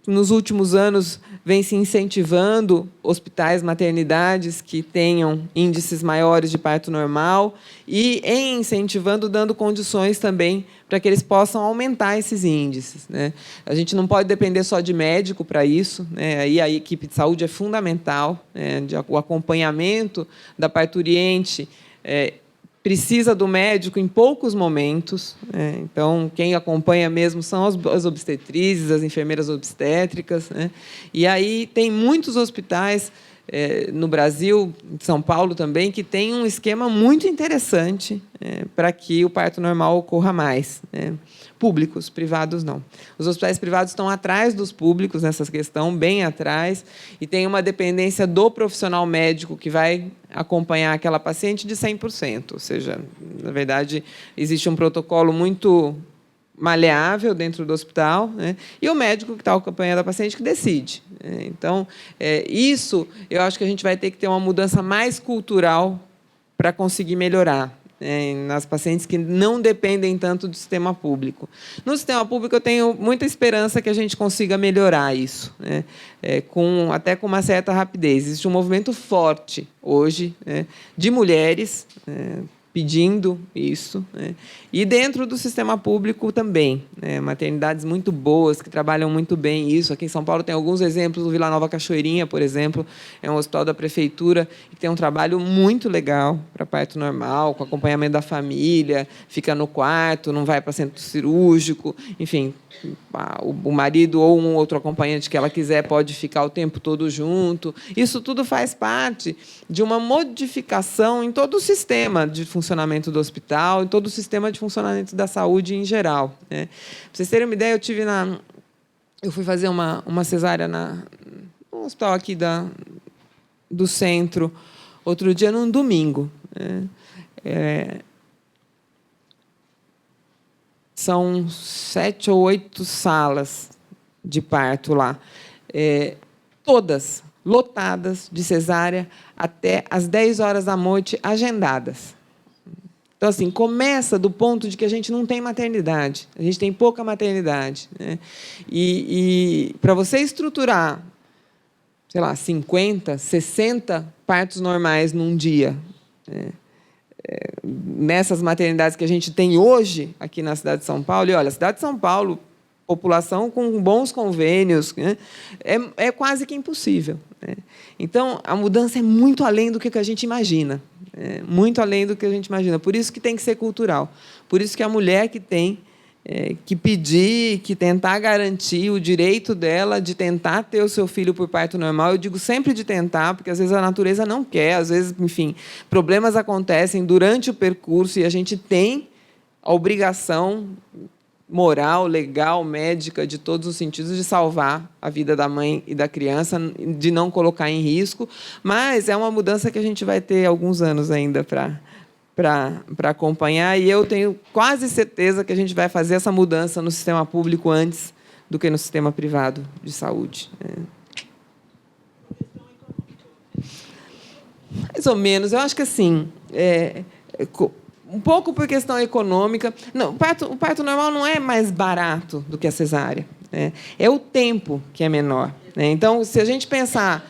nos últimos anos, vem se incentivando hospitais, maternidades que tenham índices maiores de parto normal e incentivando, dando condições também para que eles possam aumentar esses índices. Né? A gente não pode depender só de médico para isso. Né? Aí a equipe de saúde é fundamental. Né? O acompanhamento da parturiente precisa do médico em poucos momentos. Né? Então, quem acompanha mesmo são as obstetrizes, as enfermeiras obstétricas. Né? E aí tem muitos hospitais no Brasil, em São Paulo também, que tem um esquema muito interessante para que o parto normal ocorra mais. Né? Públicos, privados não. Os hospitais privados estão atrás dos públicos nessa questão, bem atrás, e tem uma dependência do profissional médico que vai acompanhar aquela paciente de 100%. Ou seja, na verdade, existe um protocolo muito maleável dentro do hospital, né? E o médico que está acompanhando a paciente que decide. Né? Então, isso eu acho que a gente vai ter que ter uma mudança mais cultural para conseguir melhorar. Nas pacientes que não dependem tanto do sistema público. No sistema público, eu tenho muita esperança que a gente consiga melhorar isso, né? Até com uma certa rapidez. Existe um movimento forte hoje, né, de mulheres, pedindo isso, né? E dentro do sistema público também, né? Maternidades muito boas, que trabalham muito bem isso. Aqui em São Paulo tem alguns exemplos, o Vila Nova Cachoeirinha, por exemplo, é um hospital da prefeitura que tem um trabalho muito legal para parto normal, com acompanhamento da família, fica no quarto, não vai para centro cirúrgico, enfim, o marido ou um outro acompanhante que ela quiser pode ficar o tempo todo junto. Isso tudo faz parte de uma modificação em todo o sistema de funcionamento do hospital, em todo o sistema de funcionamento da saúde em geral, né? Para vocês terem uma ideia, eu fui fazer uma cesárea no hospital aqui do centro, outro dia, num domingo, né? São 7 ou 8 salas de parto lá, todas lotadas de cesárea até às 10 horas da noite, agendadas. Então, assim, começa do ponto de que a gente não tem maternidade, a gente tem pouca maternidade, né? E para você estruturar, sei lá, 50, 60 partos normais num dia, né? Nessas maternidades que a gente tem hoje aqui na cidade de São Paulo, e olha, a cidade de São Paulo, população com bons convênios, né? É quase que impossível, né? Então, a mudança é muito além do que a gente imagina, muito além do que a gente imagina. Por isso que tem que ser cultural, por isso que a mulher que tem que pedir, que tentar garantir o direito dela de tentar ter o seu filho por parto normal. Eu digo sempre de tentar, porque às vezes a natureza não quer, às vezes, enfim, problemas acontecem durante o percurso e a gente tem a obrigação moral, legal, médica, de todos os sentidos, de salvar a vida da mãe e da criança, de não colocar em risco, mas é uma mudança que a gente vai ter alguns anos ainda para acompanhar, e eu tenho quase certeza que a gente vai fazer essa mudança no sistema público antes do que no sistema privado de saúde. Mais ou menos. Eu acho que, assim, um pouco por questão econômica. Não, o parto normal não é mais barato do que a cesárea, né? É o tempo que é menor, né? Então, se a gente pensar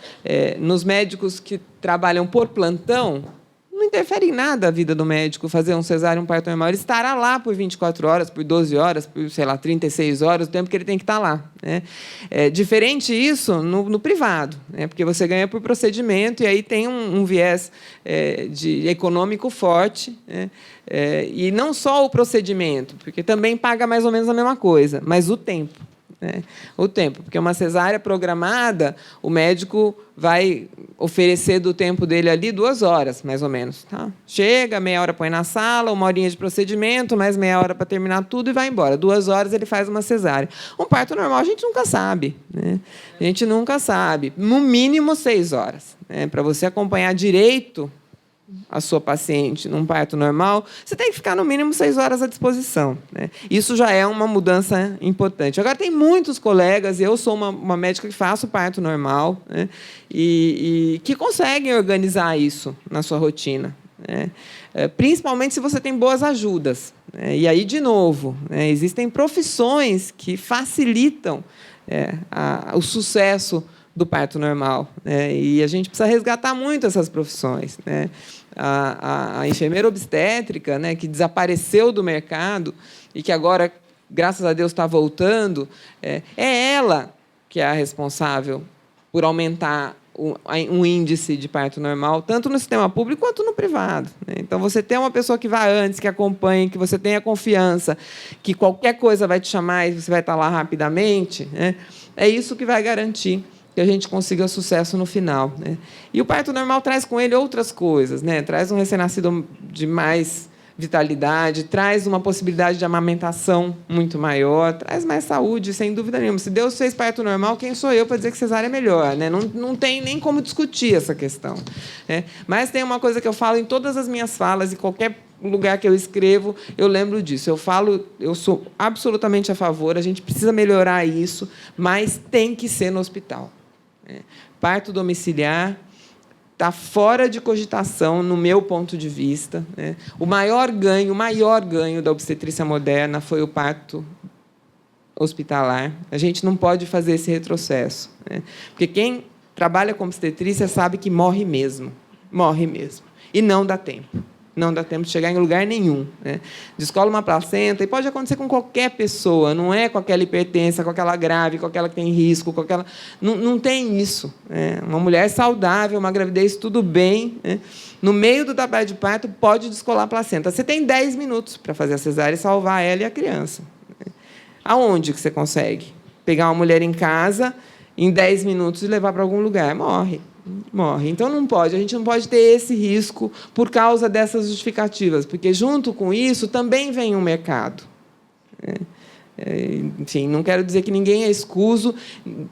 nos médicos que trabalham por plantão, não interfere em nada a vida do médico fazer um cesárea e um parto normal. Ele estará lá por 24 horas, por 12 horas, por, sei lá, 36 horas, o tempo que ele tem que estar lá, né? Diferente isso no privado, né? Porque você ganha por procedimento e aí tem um viés econômico forte, né? E não só o procedimento, porque também paga mais ou menos a mesma coisa, mas o tempo. O tempo, porque uma cesárea programada, o médico vai oferecer do tempo dele ali 2 horas, mais ou menos. Tá? Chega, meia hora põe na sala, 1 horinha de procedimento, mais meia hora para terminar tudo e vai embora. 2 horas ele faz uma cesárea. Um parto normal a gente nunca sabe, né? A gente nunca sabe. No mínimo 6 horas. Né? Para você acompanhar direito a sua paciente num parto normal, você tem que ficar no mínimo 6 horas à disposição, né? Isso já é uma mudança importante. Agora, tem muitos colegas, eu sou uma médica que faço parto normal, né? E que conseguem organizar isso na sua rotina, né? Principalmente se você tem boas ajudas, né? E aí, de novo, né, existem profissões que facilitam o sucesso do parto normal, né? E a gente precisa resgatar muito essas profissões, né? A enfermeira obstétrica, né, que desapareceu do mercado e que agora, graças a Deus, está voltando, é ela que é a responsável por aumentar um índice de parto normal, tanto no sistema público quanto no privado, né? Então, você tem uma pessoa que vai antes, que acompanhe, que você tenha confiança, que qualquer coisa vai te chamar e você vai estar lá rapidamente, né? É isso que vai garantir que a gente consiga sucesso no final, né? E o parto normal traz com ele outras coisas, né? Traz um recém-nascido de mais vitalidade, traz uma possibilidade de amamentação muito maior, traz mais saúde, sem dúvida nenhuma. Se Deus fez parto normal, quem sou eu para dizer que cesárea é melhor, né? Não tem nem como discutir essa questão, né? Mas tem uma coisa que eu falo em todas as minhas falas, e qualquer lugar que eu escrevo, eu lembro disso. Eu sou absolutamente a favor, a gente precisa melhorar isso, mas tem que ser no hospital. Parto domiciliar está fora de cogitação, no meu ponto de vista, né? O maior ganho da obstetrícia moderna foi o parto hospitalar. A gente não pode fazer esse retrocesso, né? Porque quem trabalha com obstetrícia sabe que morre mesmo, e não dá tempo. não dá tempo de chegar em lugar nenhum, né? Descola uma placenta, e pode acontecer com qualquer pessoa, não é com aquela hipertensa, com aquela grave, com aquela que tem risco, com aquela... Não tem isso, né? Uma mulher saudável, uma gravidez, tudo bem, né? No meio do trabalho de parto, pode descolar a placenta. Você tem 10 minutos para fazer a cesárea e salvar ela e a criança. Aonde que você consegue? Pegar uma mulher em casa, em 10 minutos, e levar para algum lugar? Morre. Então, a gente não pode ter esse risco por causa dessas justificativas, porque, junto com isso, também vem um mercado. Enfim, não quero dizer que ninguém é escuso,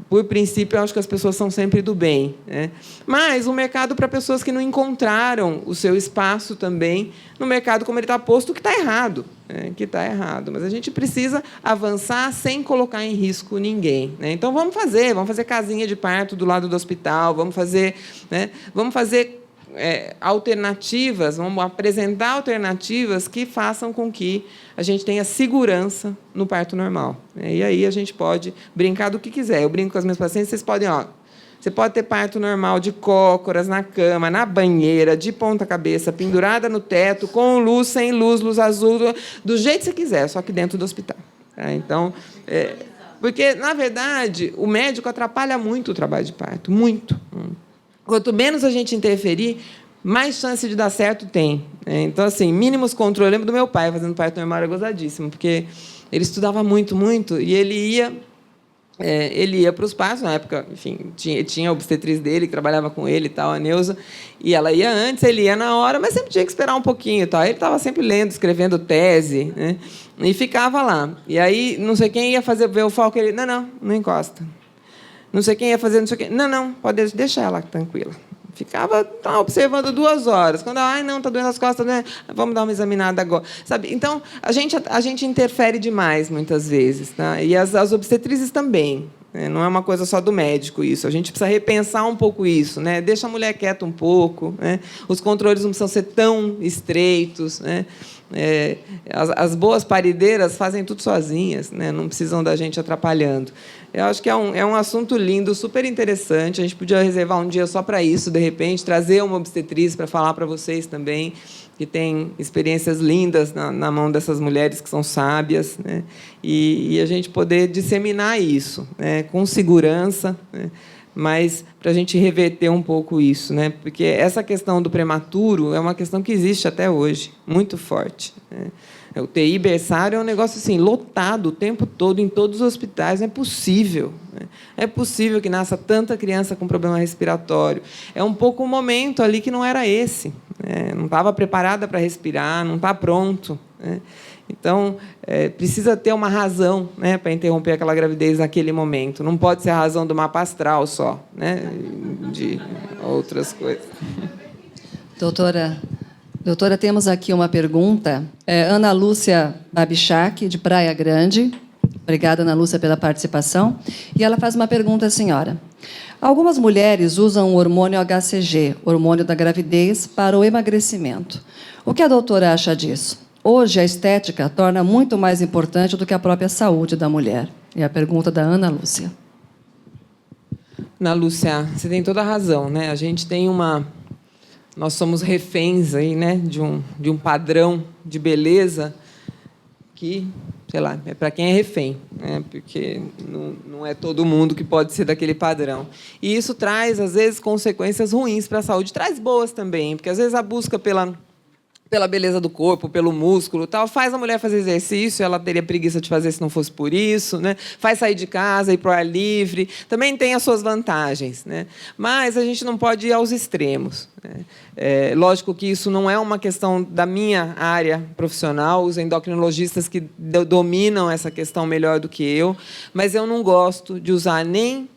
por princípio, eu acho que as pessoas são sempre do bem, né? Mas um mercado para pessoas que não encontraram o seu espaço também no mercado como ele está posto, que está errado, né? Que está errado. Mas a gente precisa avançar sem colocar em risco ninguém, né? Então, vamos fazer casinha de parto do lado do hospital, vamos fazer alternativas, vamos apresentar alternativas que façam com que a gente tenha segurança no parto normal. E aí a gente pode brincar do que quiser. Eu brinco com as minhas pacientes, você pode ter parto normal de cócoras, na cama, na banheira, de ponta cabeça, pendurada no teto, com luz, sem luz, luz azul, do jeito que você quiser, só que dentro do hospital. Então, porque, na verdade, o médico atrapalha muito o trabalho de parto, muito. Quanto menos a gente interferir, mais chance de dar certo tem. Então, assim, mínimos controles. Eu lembro do meu pai fazendo parto normal, era gozadíssimo, porque ele estudava muito, muito, e ele ia para os partos, na época, enfim, tinha a obstetriz dele, que trabalhava com ele e tal, a Neuza, e ela ia antes, ele ia na hora, mas sempre tinha que esperar um pouquinho e tal. Ele estava sempre lendo, escrevendo tese, né? E ficava lá. E aí, não sei quem ia ver o foco, ele, não encosta. Não sei quem ia fazer, não sei o quê. Não, pode deixar ela tranquila. Ficava observando 2 horas. Quando ela, não, está doendo as costas, né? Vamos dar uma examinada agora. Sabe? Então, a gente interfere demais, muitas vezes. Tá? E as obstetrizes também. Né? Não é uma coisa só do médico isso. A gente precisa repensar um pouco isso. Né? Deixa a mulher quieta um pouco. Né? Os controles não precisam ser tão estreitos. Né? As boas parideiras fazem tudo sozinhas, né? Não precisam da gente atrapalhando. Eu acho que é um assunto lindo, super interessante. A gente podia reservar um dia só para isso, de repente, trazer uma obstetriz para falar para vocês também, que tem experiências lindas na mão dessas mulheres que são sábias, né? E a gente poder disseminar isso, né? Com segurança, né? Mas para a gente reverter um pouco isso, né? Porque essa questão do prematuro é uma questão que existe até hoje, muito forte, né? O UTI berçário é um negócio assim, lotado o tempo todo, em todos os hospitais. Não é possível, né? É possível que nasça tanta criança com problema respiratório. É um pouco o momento ali que não era esse, né? Não estava preparada para respirar, não está pronto, né? Então, precisa ter uma razão, né, para interromper aquela gravidez naquele momento. Não pode ser a razão do mapa astral só, né, de outras coisas. Doutora, temos aqui uma pergunta. Ana Lúcia Babichak, de Praia Grande. Obrigada, Ana Lúcia, pela participação. E ela faz uma pergunta à senhora. Algumas mulheres usam o hormônio HCG, hormônio da gravidez, para o emagrecimento. O que a doutora acha disso? Hoje, a estética torna muito mais importante do que a própria saúde da mulher. É a pergunta da Ana Lúcia. Ana Lúcia, você tem toda a razão, né? A gente tem nós somos reféns aí, né, de um padrão de beleza que, sei lá, é para quem é refém, né? Porque não é todo mundo que pode ser daquele padrão. E isso traz, às vezes, consequências ruins para a saúde. Traz boas também, porque, às vezes, a busca pela beleza do corpo, pelo músculo, tal, faz a mulher fazer exercício, ela teria preguiça de fazer se não fosse por isso, né? Faz sair de casa, ir para o ar livre, também tem as suas vantagens, né? Mas a gente não pode ir aos extremos, né? Lógico que isso não é uma questão da minha área profissional, os endocrinologistas que dominam essa questão melhor do que eu, mas eu não gosto de usar nem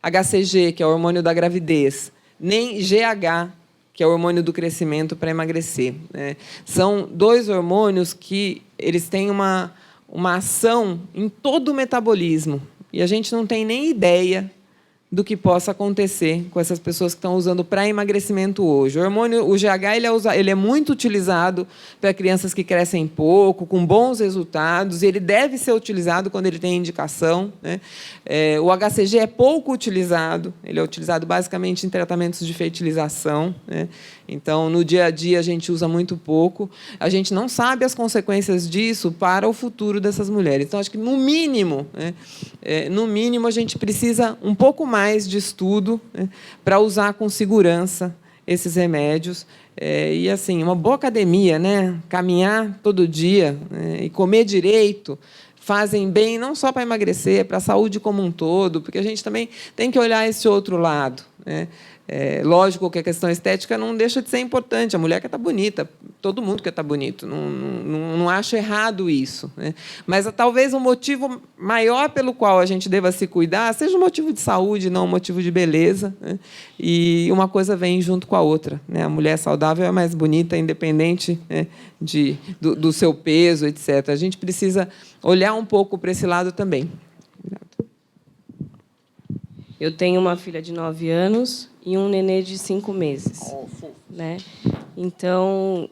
HCG, que é o hormônio da gravidez, nem GH, que é o hormônio do crescimento, para emagrecer, né? São 2 hormônios que eles têm uma ação em todo o metabolismo. E a gente não tem nem ideia do que possa acontecer com essas pessoas que estão usando para emagrecimento hoje. O hormônio, o GH, ele é muito utilizado para crianças que crescem pouco, com bons resultados, e ele deve ser utilizado quando ele tem indicação, né? O HCG é pouco utilizado, ele é utilizado basicamente em tratamentos de fertilização, né? Então, no dia a dia, a gente usa muito pouco. A gente não sabe as consequências disso para o futuro dessas mulheres. Então, acho que, no mínimo, né, no mínimo, a gente precisa um pouco mais de estudo, né, para usar com segurança esses remédios. E, assim, uma boa academia, né, caminhar todo dia, né, e comer direito, fazem bem não só para emagrecer, para a saúde como um todo, porque a gente também tem que olhar esse outro lado, né? Lógico que a questão estética não deixa de ser importante. A mulher quer estar bonita, todo mundo quer estar bonito. Não acho errado isso, né? Mas talvez um motivo maior pelo qual a gente deva se cuidar seja um motivo de saúde, não um motivo de beleza, né? E uma coisa vem junto com a outra, né? A mulher saudável é mais bonita, independente, né, do seu peso, etc. A gente precisa olhar um pouco para esse lado também. Eu tenho uma filha de 9 anos e um nenê de 5 meses. Né? Então,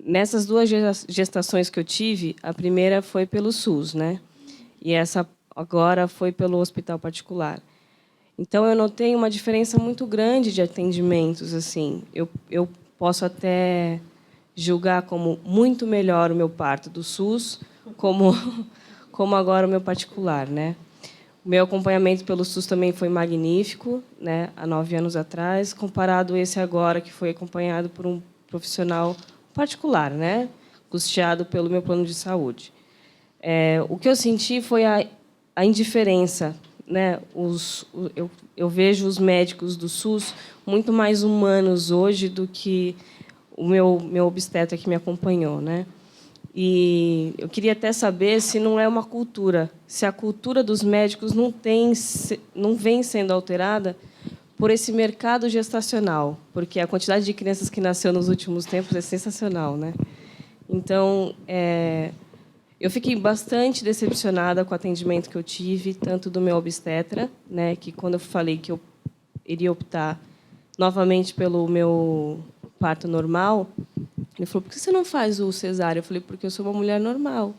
nessas 2 gestações que eu tive, a primeira foi pelo SUS, né? E essa agora foi pelo hospital particular. Então, eu notei uma diferença muito grande de atendimentos. Assim, eu posso até julgar como muito melhor o meu parto do SUS, como agora o meu particular, né? O meu acompanhamento pelo SUS também foi magnífico, né, há 9 anos atrás, comparado a esse agora, que foi acompanhado por um profissional particular, né, custeado pelo meu plano de saúde. O que eu senti foi a indiferença. Né, eu vejo os médicos do SUS muito mais humanos hoje do que o meu obstetra que me acompanhou, né? E eu queria até saber se não é uma cultura, se a cultura dos médicos não vem sendo alterada por esse mercado gestacional, porque a quantidade de crianças que nasceu nos últimos tempos é sensacional, né? Então, eu fiquei bastante decepcionada com o atendimento que eu tive, tanto do meu obstetra, né, que quando eu falei que eu iria optar novamente pelo meu parto normal, ele falou: por que você não faz o cesárea? Eu falei: porque eu sou uma mulher normal,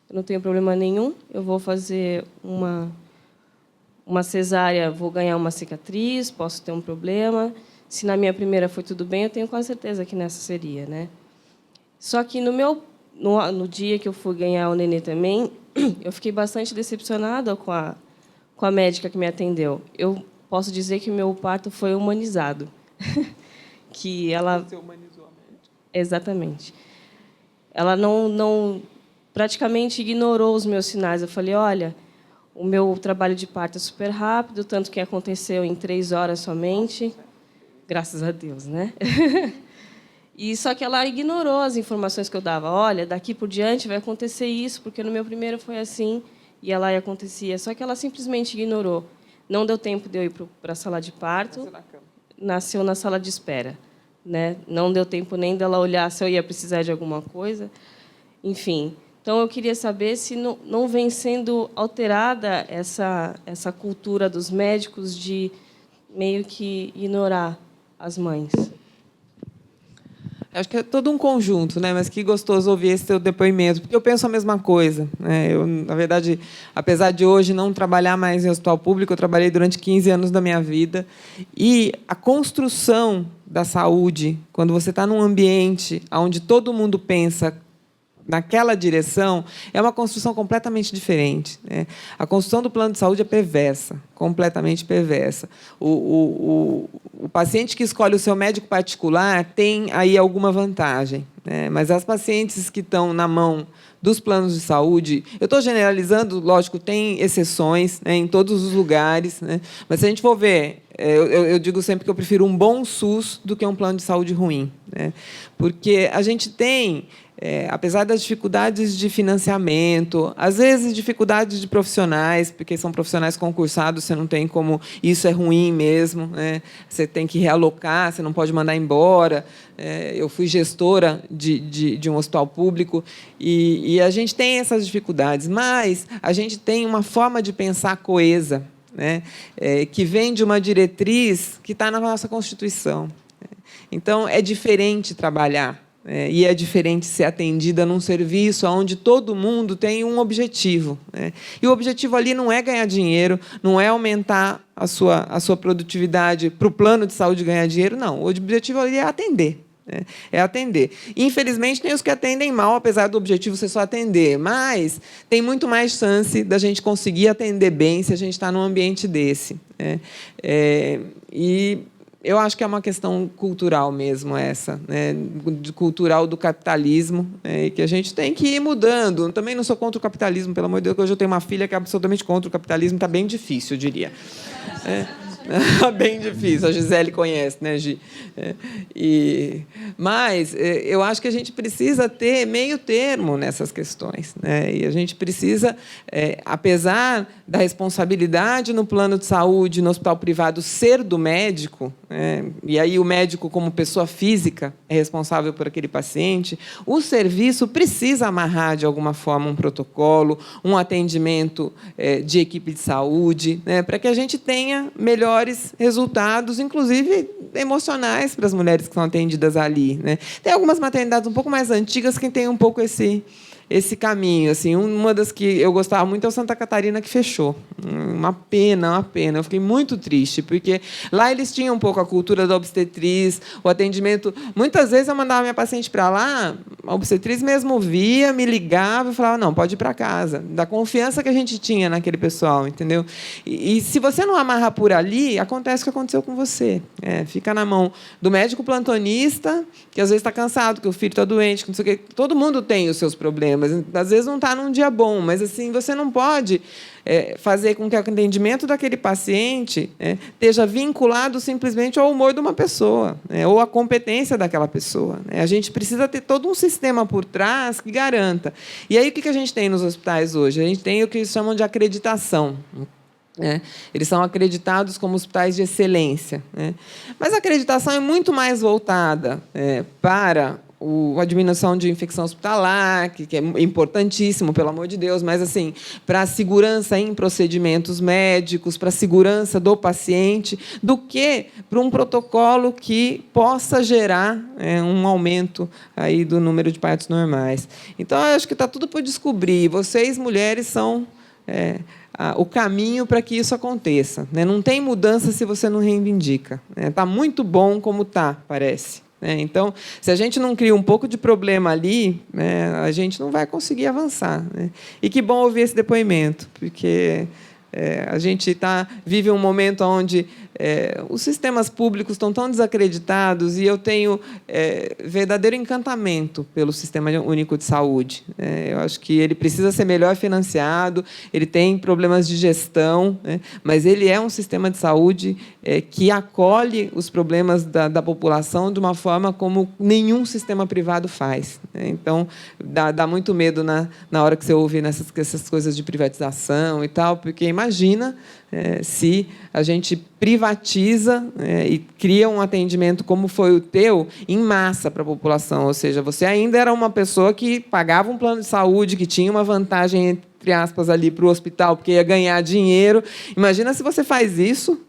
eu não tenho problema nenhum, eu vou fazer uma cesárea, vou ganhar uma cicatriz, posso ter um problema. Se na minha primeira foi tudo bem, eu tenho quase certeza que nessa seria, né? Só que no dia que eu fui ganhar o nenê também, eu fiquei bastante decepcionada com a médica que me atendeu. Eu posso dizer que o meu parto foi humanizado. Que ela... Você humanizou a médica? Exatamente. Ela não praticamente ignorou os meus sinais. Eu falei: olha, o meu trabalho de parto é super rápido, tanto que aconteceu em 3 horas somente. Graças a Deus, né? E só que ela ignorou as informações que eu dava. Olha, daqui por diante vai acontecer isso, porque no meu primeiro foi assim, e ela acontecia. Só que ela simplesmente ignorou. Não deu tempo de eu ir para a sala de parto. Nasceu na sala de espera, né? Não deu tempo nem dela olhar se eu ia precisar de alguma coisa. Enfim, então eu queria saber se não vem sendo alterada essa cultura dos médicos de meio que ignorar as mães. Acho que é todo um conjunto, né? Mas que gostoso ouvir esse teu depoimento, porque eu penso a mesma coisa, né? Eu, na verdade, apesar de hoje não trabalhar mais em hospital público, eu trabalhei durante 15 anos da minha vida, e a construção da saúde, quando você está num ambiente onde todo mundo pensa naquela direção, é uma construção completamente diferente, né? A construção do plano de saúde é perversa, completamente perversa. O paciente que escolhe o seu médico particular tem aí alguma vantagem, né? Mas as pacientes que estão na mão dos planos de saúde, eu estou generalizando, lógico, tem exceções, né, em todos os lugares, né? Mas se a gente for ver, eu digo sempre que eu prefiro um bom SUS do que um plano de saúde ruim, né? Porque a gente tem... apesar das dificuldades de financiamento, às vezes dificuldades de profissionais, porque são profissionais concursados, você não tem como... Isso é ruim mesmo, né? Você tem que realocar, você não pode mandar embora. Eu fui gestora de um hospital público e a gente tem essas dificuldades, mas a gente tem uma forma de pensar coesa, né, que vem de uma diretriz que está na nossa Constituição. Então, é diferente trabalhar, e é diferente ser atendida num serviço onde todo mundo tem um objetivo, né? E o objetivo ali não é ganhar dinheiro, não é aumentar a sua produtividade para o plano de saúde ganhar dinheiro, não. O objetivo ali é atender. É atender. Infelizmente, tem os que atendem mal, apesar do objetivo ser só atender, mas tem muito mais chance da gente conseguir atender bem se a gente está num ambiente desse. E eu acho que é uma questão cultural mesmo essa, né? Cultural do capitalismo, e que a gente tem que ir mudando. Eu também não sou contra o capitalismo, pelo amor de Deus, que hoje eu tenho uma filha que é absolutamente contra o capitalismo, está bem difícil, eu diria. Bem difícil, a Gisele conhece, né, Gi? Mas eu acho que a gente precisa ter meio termo nessas questões, né? E a gente precisa, apesar da responsabilidade no plano de saúde, no hospital privado, ser do médico, né? E aí o médico, como pessoa física, é responsável por aquele paciente, o serviço precisa amarrar, de alguma forma, um protocolo, um atendimento de equipe de saúde, né? Para que a gente tenha melhores resultados, inclusive emocionais, para as mulheres que são atendidas ali, né? Tem algumas maternidades um pouco mais antigas que têm um pouco esse caminho. Assim, uma das que eu gostava muito é o Santa Catarina, que fechou. Uma pena, uma pena. Eu fiquei muito triste, porque lá eles tinham um pouco a cultura da obstetriz, o atendimento. Muitas vezes eu mandava minha paciente para lá, a obstetriz mesmo via, me ligava e falava, não, pode ir para casa. Da confiança que a gente tinha naquele pessoal, entendeu? E se você não amarra por ali, acontece o que aconteceu com você. Fica na mão do médico plantonista, que às vezes está cansado, que o filho está doente, que não sei o quê. Todo mundo tem os seus problemas. Às vezes não está num dia bom, mas assim você não pode fazer com que o atendimento daquele paciente esteja vinculado simplesmente ao humor de uma pessoa, ou à competência daquela pessoa. A gente precisa ter todo um sistema por trás que garanta. E aí o que a gente tem nos hospitais hoje? A gente tem o que eles chamam de acreditação. Eles são acreditados como hospitais de excelência. Mas a acreditação é muito mais voltada para a diminuição de infecção hospitalar, que é importantíssimo, pelo amor de Deus, mas assim, para a segurança em procedimentos médicos, para a segurança do paciente, do que para um protocolo que possa gerar um aumento aí do número de partos normais. Então, eu acho que está tudo por descobrir. Vocês, mulheres, são o caminho para que isso aconteça. Não tem mudança se você não reivindica. Está muito bom como está, parece. Então, se a gente não cria um pouco de problema ali, a gente não vai conseguir avançar. E que bom ouvir esse depoimento, porque a gente vive um momento onde os sistemas públicos estão tão desacreditados e eu tenho verdadeiro encantamento pelo Sistema Único de Saúde. Eu acho que ele precisa ser melhor financiado, ele tem problemas de gestão, mas ele é um sistema de saúde que acolhe os problemas da população de uma forma como nenhum sistema privado faz. Então, dá muito medo na hora que você ouve essas coisas de privatização e tal, porque imagina se a gente privatiza e cria um atendimento como foi o teu em massa para a população, ou seja, você ainda era uma pessoa que pagava um plano de saúde, que tinha uma vantagem, entre aspas, ali para o hospital, porque ia ganhar dinheiro. Imagina se você faz isso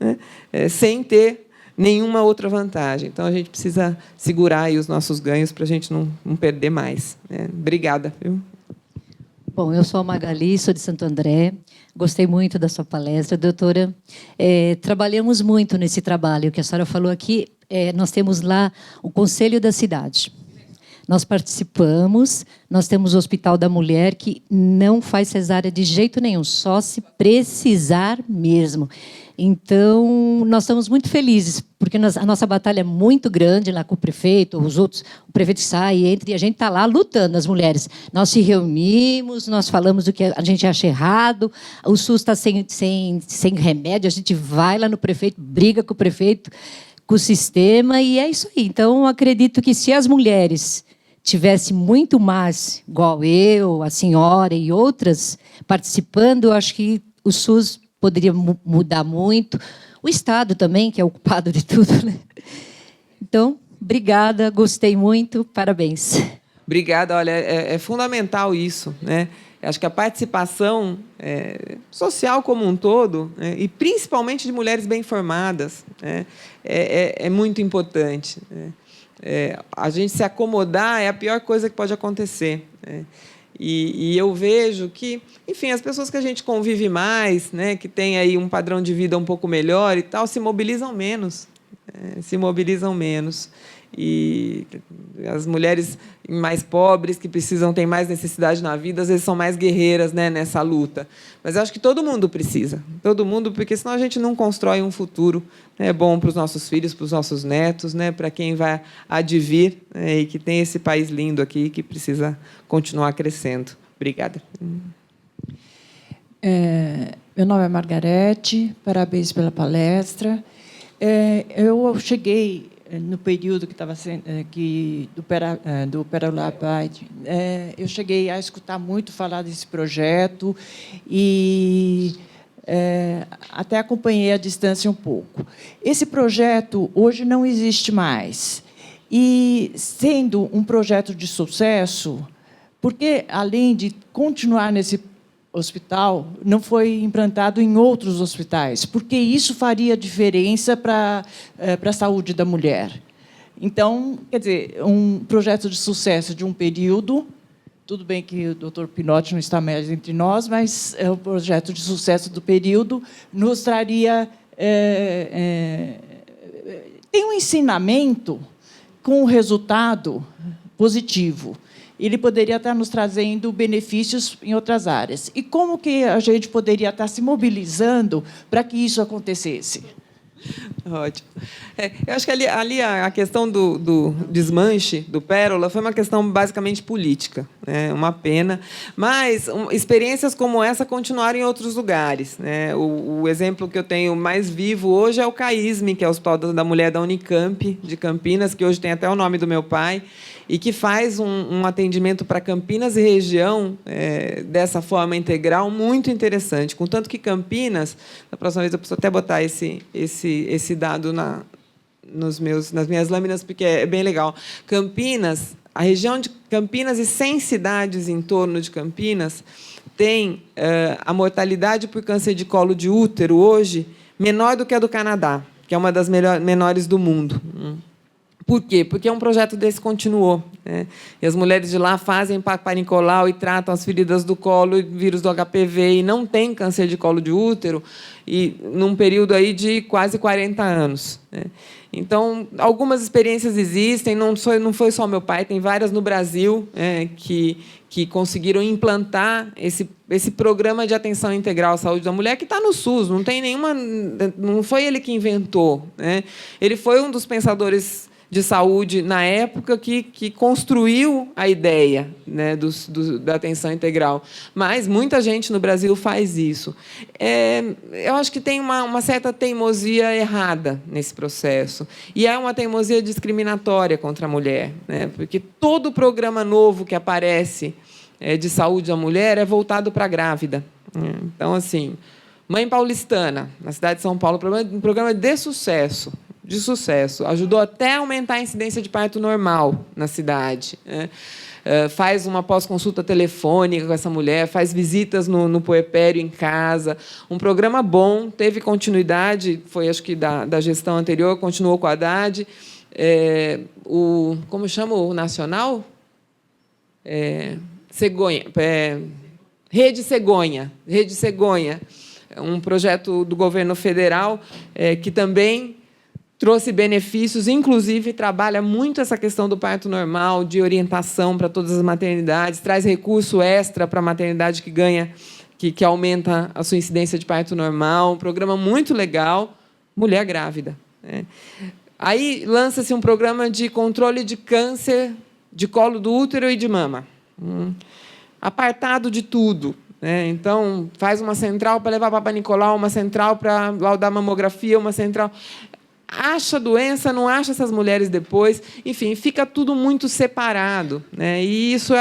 sem ter nenhuma outra vantagem. Então, a gente precisa segurar aí os nossos ganhos para a gente não perder mais. Obrigada. Viu? Bom, eu sou a Magali, sou de Santo André. Gostei muito da sua palestra, doutora. Trabalhamos muito nesse trabalho que a senhora falou aqui. Nós temos lá o Conselho da Cidade. Nós participamos, nós temos o Hospital da Mulher, que não faz cesárea de jeito nenhum, só se precisar mesmo. Então, nós estamos muito felizes, porque a nossa batalha é muito grande lá com o prefeito, o prefeito sai, entra, e a gente está lá lutando, as mulheres. Nós se reunimos, nós falamos do que a gente acha errado, o SUS está sem remédio, a gente vai lá no prefeito, briga com o prefeito, com o sistema, e é isso aí. Então, acredito que se as mulheres tivessem muito mais, igual eu, a senhora e outras, participando, eu acho que o SUS poderia mudar muito. O Estado também, que é o culpado de tudo, né? Então, obrigada, gostei muito, parabéns. Obrigada. Olha, é fundamental isso, né? Acho que a participação social como um todo, né, e principalmente de mulheres bem formadas, né, é muito importante. Né. A gente se acomodar é a pior coisa que pode acontecer. Né. E eu vejo que, enfim, as pessoas que a gente convive mais, né, que têm aí um padrão de vida um pouco melhor e tal, se mobilizam menos. Se mobilizam menos. E as mulheres mais pobres, que precisam, têm mais necessidade na vida, às vezes são mais guerreiras, né, nessa luta. Mas eu acho que todo mundo precisa. Todo mundo, porque senão a gente não constrói um futuro, né, bom para os nossos filhos, para os nossos netos, né, para quem vai advir, né, e que tem esse país lindo aqui que precisa continuar crescendo. Obrigada. Meu nome é Margarete, parabéns pela palestra. Eu cheguei no período que estava sendo do Perolabide, eu cheguei a escutar muito falar desse projeto e até acompanhei à distância um pouco. Esse projeto hoje não existe mais. E, sendo um projeto de sucesso, porque, além de continuar nesse hospital, não foi implantado em outros hospitais, porque isso faria diferença para a saúde da mulher. Então, quer dizer, um projeto de sucesso de um período, tudo bem que o doutor Pinotti não está mais entre nós, mas é um projeto de sucesso do período, nos traria... tem um ensinamento com um resultado positivo. Ele poderia estar nos trazendo benefícios em outras áreas. E como que a gente poderia estar se mobilizando para que isso acontecesse? Ótimo. Eu acho que ali a questão do desmanche do Pérola foi uma questão basicamente política, né? Uma pena. Mas experiências como essa continuaram em outros lugares. Né? O exemplo que eu tenho mais vivo hoje é o CAISME, que é o Hospital da Mulher da Unicamp, de Campinas, que hoje tem até o nome do meu pai, e que faz um atendimento para Campinas e região dessa forma integral muito interessante. Contanto que Campinas, na próxima vez eu preciso até botar esse dado nas minhas lâminas, porque é bem legal. Campinas, a região de Campinas e 100 cidades em torno de Campinas tem a mortalidade por câncer de colo de útero hoje menor do que a do Canadá, que é uma das menores do mundo. Por quê? Porque um projeto desse continuou. Né? E as mulheres de lá fazem Papa Nicolau e tratam as feridas do colo, e vírus do HPV, e não têm câncer de colo de útero, e num período aí de quase 40 anos. Né? Então, algumas experiências existem, não foi só meu pai, tem várias no Brasil que conseguiram implantar esse programa de atenção integral à saúde da mulher, que está no SUS, não foi ele que inventou. Né? Ele foi um dos pensadores de saúde na época que construiu a ideia, né, da atenção integral. Mas muita gente no Brasil faz isso. Eu acho que tem uma certa teimosia errada nesse processo. E é uma teimosia discriminatória contra a mulher, né, porque todo programa novo que aparece de saúde da mulher é voltado para a grávida. Então, assim, Mãe Paulistana, na cidade de São Paulo, um programa de sucesso. Ajudou até a aumentar a incidência de parto normal na cidade. Né? Faz uma pós-consulta telefônica com essa mulher, faz visitas no puerpério em casa. Um programa bom, teve continuidade, foi, acho que, da gestão anterior, continuou com a Haddad. Como chama o nacional? Cegonha. Rede Cegonha. Um projeto do governo federal que também trouxe benefícios, inclusive trabalha muito essa questão do parto normal, de orientação para todas as maternidades, traz recurso extra para a maternidade que aumenta a sua incidência de parto normal, um programa muito legal, mulher grávida. Né? Aí lança-se um programa de controle de câncer de colo do útero e de mama, apartado de tudo. Né? Então, faz uma central para levar Papa Nicolau, uma central para laudar mamografia, uma central... Acha a doença, não acha essas mulheres depois, enfim, fica tudo muito separado. Né? E isso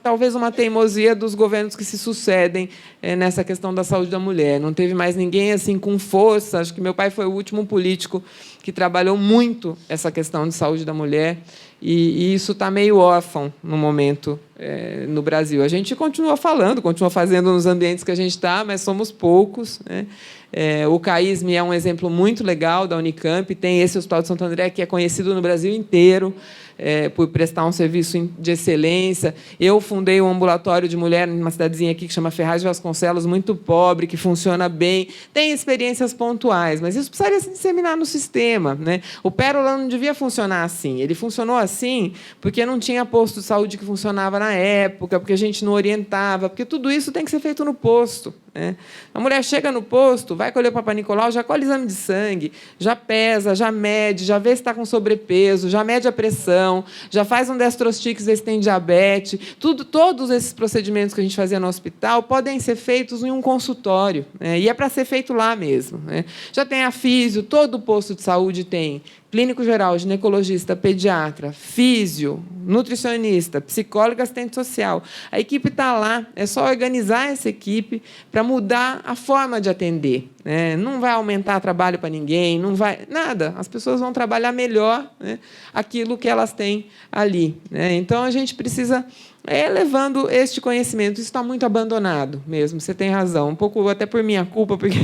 talvez uma teimosia dos governos que se sucedem nessa questão da saúde da mulher. Não teve mais ninguém assim com força. Acho que meu pai foi o último político que trabalhou muito essa questão de saúde da mulher, e isso está meio órfão no momento no Brasil. A gente continua falando, continua fazendo nos ambientes que a gente está, mas somos poucos, né? O CAISME é um exemplo muito legal da Unicamp, tem esse Hospital de Santo André, que é conhecido no Brasil inteiro, por prestar um serviço de excelência. Eu fundei um ambulatório de mulher numa cidadezinha aqui que chama Ferraz de Vasconcelos, muito pobre, que funciona bem. Tem experiências pontuais, mas isso precisaria se disseminar no sistema, né? O Pérola não devia funcionar assim. Ele funcionou assim porque não tinha posto de saúde que funcionava na época, porque a gente não orientava, porque tudo isso tem que ser feito no posto, né? A mulher chega no posto, vai colher o Papa Nicolau, já colhe exame de sangue, já pesa, já mede, já vê se está com sobrepeso, já mede a pressão, já faz um Destrostix, vê se tem diabetes. Todos esses procedimentos que a gente fazia no hospital podem ser feitos em um consultório, né? E é para ser feito lá mesmo, né? Já tem a físio, todo posto de saúde tem clínico geral, ginecologista, pediatra, físio, nutricionista, psicólogo, assistente social. A equipe está lá, é só organizar essa equipe para mudar a forma de atender, né? Não vai aumentar trabalho para ninguém, não vai nada. As pessoas vão trabalhar melhor, né, aquilo que elas têm ali, né? Então, a gente precisa levando este conhecimento. Isso está muito abandonado mesmo, você tem razão. Um pouco até por minha culpa, porque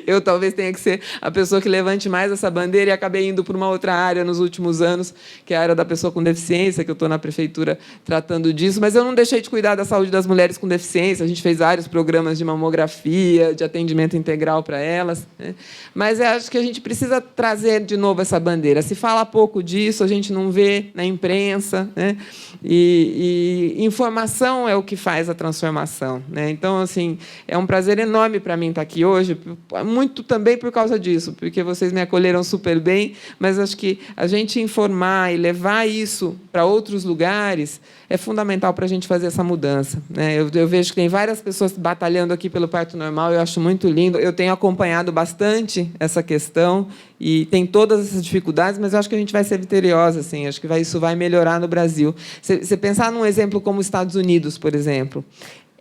eu talvez tenha que ser a pessoa que levante mais essa bandeira e acabei indo por uma outra área nos últimos anos, que é a área da pessoa com deficiência, que eu estou na prefeitura tratando disso, mas eu não deixei de cuidar da saúde das mulheres com deficiência. A gente fez vários programas de mamografia, de atendimento integral para elas, né? Mas eu acho que a gente precisa trazer de novo essa bandeira. Se fala pouco disso, a gente não vê na imprensa, né? E informação é o que faz a transformação, né? Então, assim, é um prazer enorme para mim estar aqui hoje, muito também por causa disso, porque vocês me acolheram super bem, mas acho que a gente informar e levar isso para outros lugares é fundamental para a gente fazer essa mudança, né? Eu vejo que tem várias pessoas batalhando aqui pelo parto normal, eu acho muito lindo. Eu tenho acompanhado bastante essa questão e tem todas essas dificuldades, mas eu acho que a gente vai ser vitoriosa, assim. Acho que isso vai melhorar no Brasil. Você pensar num exemplo como os Estados Unidos, por exemplo,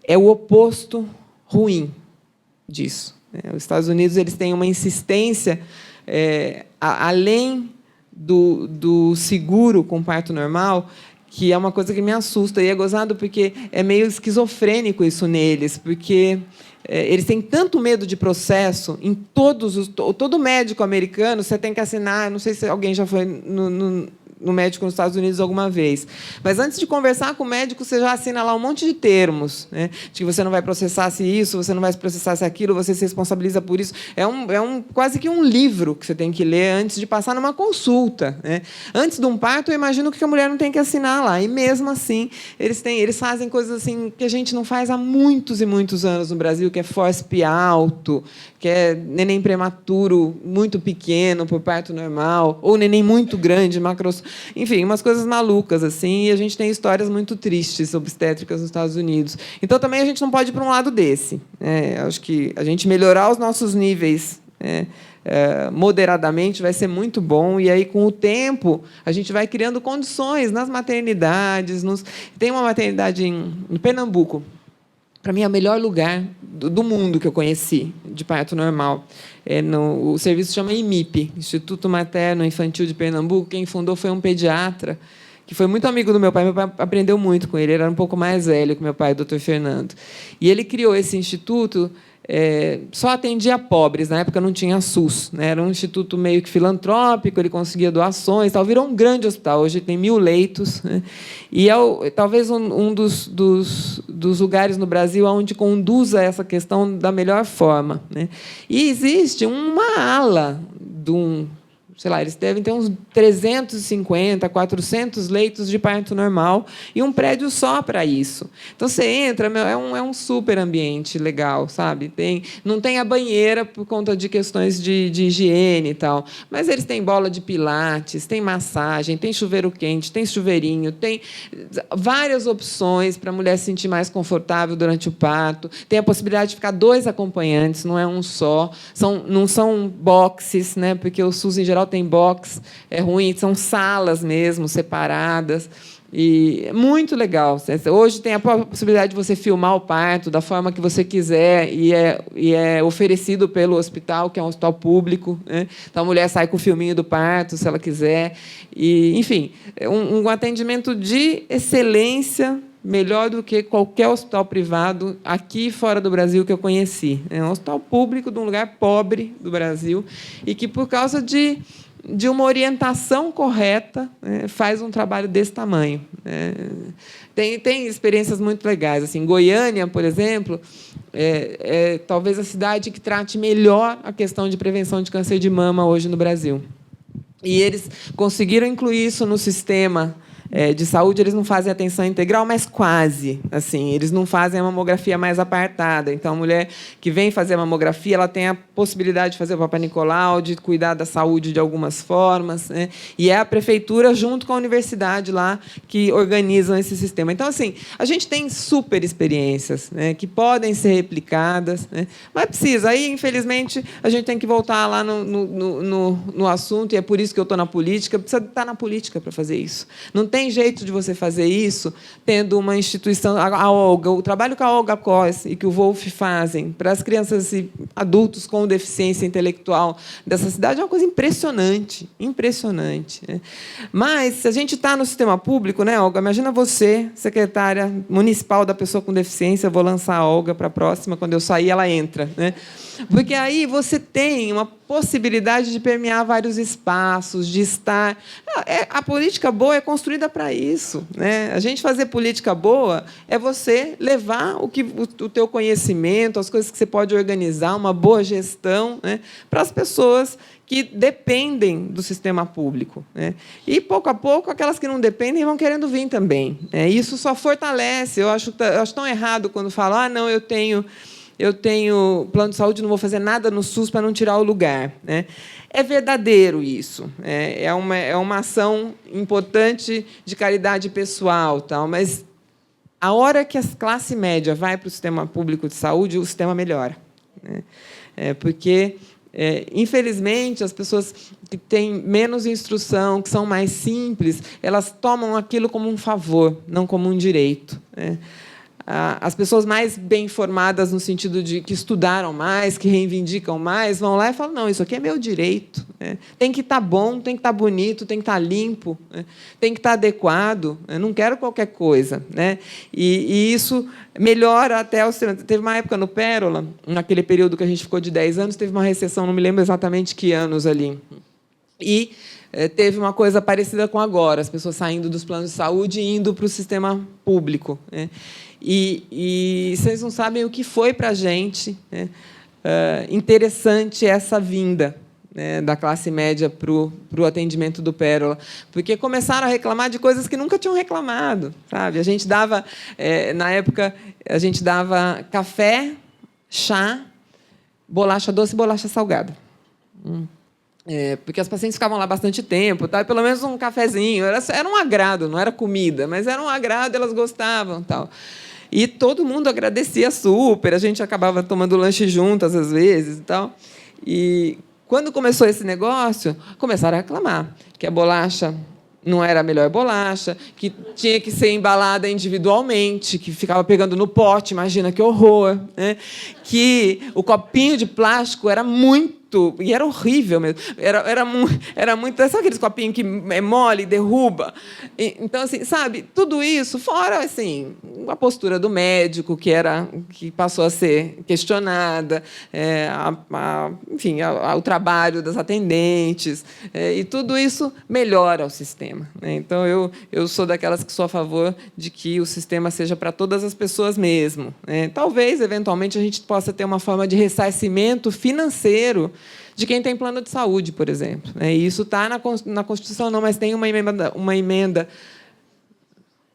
é o oposto ruim disso, né? Os Estados Unidos, eles têm uma insistência além do seguro com parto normal, que é uma coisa que me assusta. E é gozado porque é meio esquizofrênico isso neles, porque eles têm tanto medo de processo. Em todo médico americano, você tem que assinar, não sei se alguém já foi no médico nos Estados Unidos alguma vez, mas antes de conversar com o médico, você já assina lá um monte de termos, né? De que você não vai processar se isso, você não vai processar se aquilo, você se responsabiliza por isso. Quase que um livro que você tem que ler antes de passar numa consulta, né? Antes de um parto, eu imagino que a mulher não tem que assinar lá. E, mesmo assim, eles fazem coisas assim que a gente não faz há muitos e muitos anos no Brasil, que é FOSP alto, que é neném prematuro muito pequeno por parto normal, ou neném muito grande, enfim, umas coisas malucas, assim, e a gente tem histórias muito tristes obstétricas nos Estados Unidos. Então, também, a gente não pode ir para um lado desse, né? Acho que a gente melhorar os nossos níveis, né, moderadamente, vai ser muito bom, e aí, com o tempo, a gente vai criando condições nas maternidades. Tem uma maternidade em Pernambuco, para mim, é o melhor lugar do mundo que eu conheci de parto normal. O serviço chama IMIP, Instituto Materno Infantil de Pernambuco. Quem fundou foi um pediatra, que foi muito amigo do meu pai. Meu pai aprendeu muito com ele, ele era um pouco mais velho que meu pai, o Dr. Fernando. E ele criou esse instituto. Só atendia pobres, na época não tinha SUS, né? Era um instituto meio que filantrópico, ele conseguia doações, tal. Virou um grande hospital, hoje tem 1000 leitos, né? E talvez um dos lugares no Brasil onde conduza essa questão da melhor forma, né? E existe uma ala sei lá, eles devem ter uns 350, 400 leitos de parto normal e um prédio só para isso. Então, você entra, é um super ambiente legal, sabe? Não tem a banheira por conta de questões de higiene e tal, mas eles têm bola de pilates, tem massagem, tem chuveiro quente, tem chuveirinho, tem várias opções para a mulher se sentir mais confortável durante o parto. Tem a possibilidade de ficar 2 acompanhantes, não é um só. Não são boxes, né? Porque o SUS, em geral, tem box, é ruim, são salas mesmo, separadas. E é muito legal. Hoje tem a possibilidade de você filmar o parto da forma que você quiser e é oferecido pelo hospital, que é um hospital público, né? Então, a mulher sai com o filminho do parto, se ela quiser. E, enfim, é um atendimento de excelência, melhor do que qualquer hospital privado aqui e fora do Brasil que eu conheci. É um hospital público de um lugar pobre do Brasil e que, por causa de uma orientação correta, faz um trabalho desse tamanho. Tem experiências muito legais. Assim, Goiânia, por exemplo, é talvez a cidade que trate melhor a questão de prevenção de câncer de mama hoje no Brasil. E eles conseguiram incluir isso no sistema de saúde. Eles não fazem atenção integral, mas quase. Assim, eles não fazem a mamografia mais apartada. Então, a mulher que vem fazer a mamografia, ela tem a possibilidade de fazer o Papa Nicolau, de cuidar da saúde de algumas formas, né? E é a prefeitura, junto com a universidade lá, que organizam esse sistema. Então, assim, a gente tem super experiências, né, que podem ser replicadas, né? Mas precisa. Aí, infelizmente, a gente tem que voltar lá no assunto, e é por isso que eu estou na política. Precisa estar na política para fazer isso. Não tem jeito de você fazer isso tendo uma instituição, a Olga, o trabalho que a Olga Koss e que o Wolf fazem para as crianças e adultos com deficiência intelectual dessa cidade é uma coisa impressionante, impressionante, né? Mas, se a gente está no sistema público, né, Olga? Imagina você, secretária municipal da pessoa com deficiência, eu vou lançar a Olga para a próxima, quando eu sair, ela entra, né? Porque aí você tem uma possibilidade de permear vários espaços, de estar... A política boa é construída para isso, né? A gente fazer política boa é você levar o teu conhecimento, as coisas que você pode organizar, uma boa gestão, né, para as pessoas que dependem do sistema público, né? E, pouco a pouco, aquelas que não dependem vão querendo vir também, né? Isso só fortalece. Eu acho tão errado quando falam, não, eu tenho plano de saúde, não vou fazer nada no SUS para não tirar o lugar, né? É verdadeiro isso. É uma ação importante de caridade pessoal, tal, mas a hora que a classe média vai para o sistema público de saúde, o sistema melhora, né? Porque, infelizmente, as pessoas que têm menos instrução, que são mais simples, elas tomam aquilo como um favor, não como um direito, né? As pessoas mais bem informadas, no sentido de que estudaram mais, que reivindicam mais, vão lá e falam, não, isso aqui é meu direito, né? Tem que estar bom, tem que estar bonito, tem que estar limpo, né? Tem que estar adequado, eu não quero qualquer coisa, né? E isso melhora até o... Teve uma época no Pérola, naquele período que a gente ficou de 10 anos, teve uma recessão, não me lembro exatamente que anos ali. E teve uma coisa parecida com agora, as pessoas saindo dos planos de saúde e indo para o sistema público, né? E vocês não sabem o que foi para a gente, né, interessante essa vinda, né, da classe média para o atendimento do Pérola, porque começaram a reclamar de coisas que nunca tinham reclamado, sabe? A gente dava, na época, a gente dava café, chá, bolacha doce e bolacha salgada. Porque as pacientes ficavam lá bastante tempo, tá? E pelo menos um cafezinho. Era um agrado, não era comida, mas era um agrado, elas gostavam, tal. E todo mundo agradecia super. A gente acabava tomando lanche juntas, às vezes, e tal. E, quando começou esse negócio, começaram a reclamar que a bolacha não era a melhor bolacha, que tinha que ser embalada individualmente, que ficava pegando no pote, imagina que horror, né? Que o copinho de plástico era muito... E era horrível mesmo. Era muito... Sabe aqueles copinhos que é mole, derruba? Então, assim, sabe, tudo isso, fora assim, a postura do médico, que passou a ser questionada, enfim, o trabalho das atendentes, e tudo isso melhora o sistema, né? Então, eu sou daquelas que sou a favor de que o sistema seja para todas as pessoas mesmo, né? Talvez, eventualmente, a gente possa ter uma forma de ressarcimento financeiro de quem tem plano de saúde, por exemplo, né? E isso está na Constituição, não, mas tem uma emenda,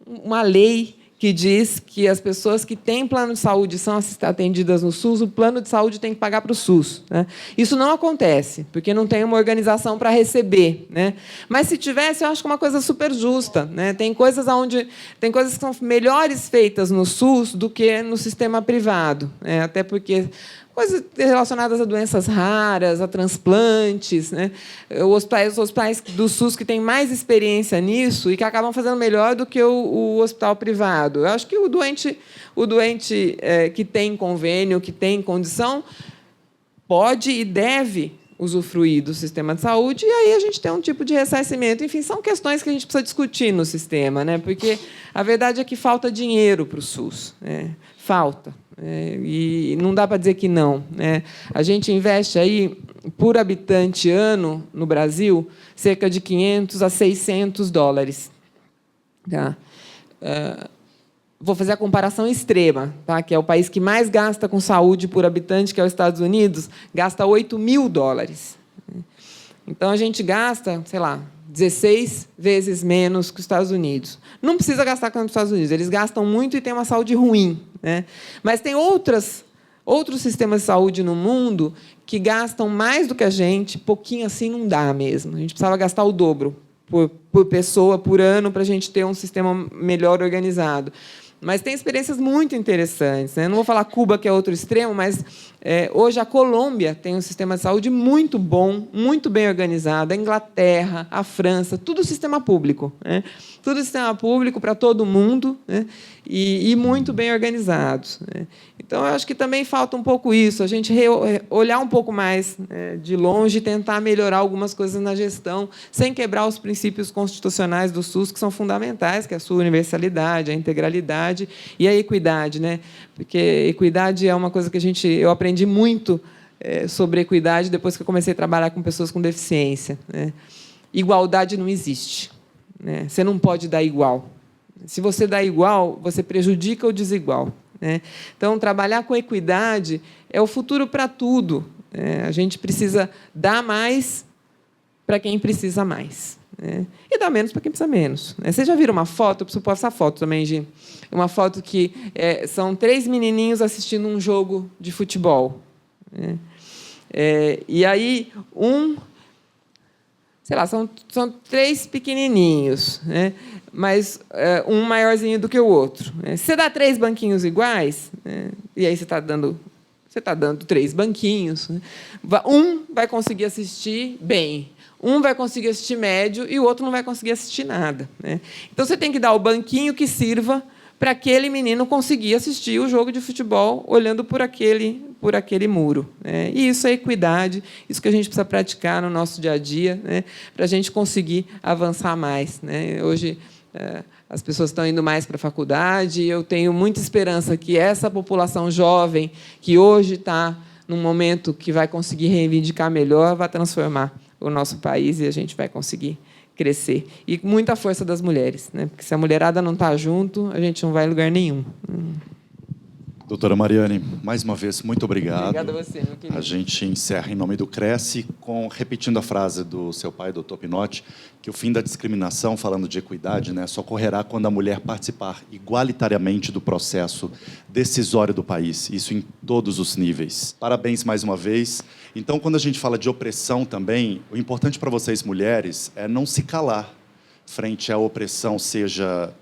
uma lei que diz que as pessoas que têm plano de saúde são atendidas no SUS, o plano de saúde tem que pagar para o SUS, né? Isso não acontece, porque não tem uma organização para receber, né? Mas, se tivesse, eu acho que é uma coisa super justa, né? Tem coisas que são melhores feitas no SUS do que no sistema privado, né? Até porque, coisas relacionadas a doenças raras, a transplantes, né? Os hospitais do SUS que têm mais experiência nisso e que acabam fazendo melhor do que o hospital privado. Eu acho que o doente que tem convênio, que tem condição, pode e deve usufruir do sistema de saúde, e aí a gente tem um tipo de ressarcimento. Enfim, são questões que a gente precisa discutir no sistema, né? Porque a verdade é que falta dinheiro para o SUS. Né? Falta. E não dá para dizer que não. Né? A gente investe aí, por habitante ano, no Brasil, cerca de 500 a 600 dólares. Tá? Vou fazer a comparação extrema, tá? Que é o país que mais gasta com saúde por habitante, que é os Estados Unidos, gasta 8 mil dólares. Então, a gente gasta, sei lá, 16 vezes menos que os Estados Unidos. Não precisa gastar como os Estados Unidos, eles gastam muito e têm uma saúde ruim. Né? Mas tem outros sistemas de saúde no mundo que gastam mais do que a gente, pouquinho assim não dá mesmo. A gente precisava gastar o dobro por pessoa, por ano, para a gente ter um sistema melhor organizado. Mas tem experiências muito interessantes. Né? Não vou falar Cuba, que é outro extremo, mas hoje a Colômbia tem um sistema de saúde muito bom, muito bem organizado. A Inglaterra, a França, tudo sistema público. Né? Tudo sistema público para todo mundo, né? e muito bem organizado. Né? Então, eu acho que também falta um pouco isso, a gente olhar um pouco mais de longe e tentar melhorar algumas coisas na gestão, sem quebrar os princípios constitucionais do SUS, que são fundamentais, que é a sua universalidade, a integralidade e a equidade. Né? Porque equidade é uma coisa que eu aprendi muito sobre equidade depois que eu comecei a trabalhar com pessoas com deficiência. Né? Igualdade não existe. Né? Você não pode dar igual. Se você dá igual, você prejudica o desigual. Né? Então, trabalhar com equidade é o futuro para tudo. A gente precisa dar mais para quem precisa mais. Né? E dar menos para quem precisa menos. Né? Vocês já viram uma foto? Eu preciso pôr essa foto também, Gi. Uma foto que são 3 menininhos assistindo um jogo de futebol. Né? E aí, sei lá, são 3 pequenininhos, né? Mas um maiorzinho do que o outro. Né? Se você dá 3 banquinhos iguais, né? E aí você está dando 3 banquinhos, né? Um vai conseguir assistir bem, um vai conseguir assistir médio e o outro não vai conseguir assistir nada. Né? Então, você tem que dar o banquinho que sirva para aquele menino conseguir assistir o jogo de futebol olhando por aquele muro. Né? E isso é equidade, isso que a gente precisa praticar no nosso dia a dia, né? Para a gente conseguir avançar mais. Né? Hoje, as pessoas estão indo mais para a faculdade e eu tenho muita esperança que essa população jovem, que hoje está num momento que vai conseguir reivindicar melhor, vai transformar o nosso país e a gente vai conseguir crescer. E muita força das mulheres, né? Porque se a mulherada não está junto, a gente não vai em lugar nenhum. Doutora Mariane, mais uma vez, muito obrigado. Obrigada a você, meu querido. A gente encerra em nome do Cresce, repetindo a frase do seu pai, doutor Pinotti, que o fim da discriminação, falando de equidade, né, só ocorrerá quando a mulher participar igualitariamente do processo decisório do país, isso em todos os níveis. Parabéns mais uma vez. Então, quando a gente fala de opressão também, o importante para vocês, mulheres, é não se calar frente à opressão, seja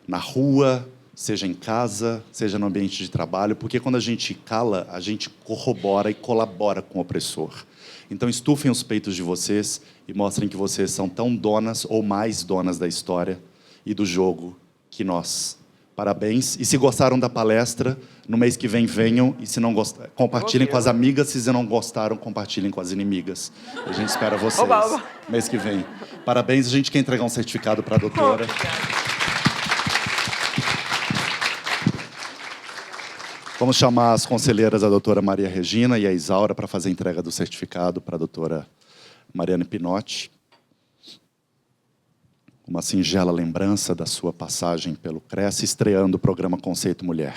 na rua, seja em casa, seja no ambiente de trabalho, porque quando a gente cala, a gente corrobora e colabora com o opressor. Então, estufem os peitos de vocês e mostrem que vocês são tão donas ou mais donas da história e do jogo que nós. Parabéns. E se gostaram da palestra, no mês que vem venham e se não gostaram, compartilhem com as amigas, se não gostaram, compartilhem com as inimigas. A gente espera vocês. Oba. Mês que vem. Parabéns. A gente quer entregar um certificado para a doutora. Vamos chamar as conselheiras, a doutora Maria Regina e a Isaura, para fazer a entrega do certificado para a doutora Mariane Pinotti. Uma singela lembrança da sua passagem pelo Cresce, estreando o programa Conceito Mulher.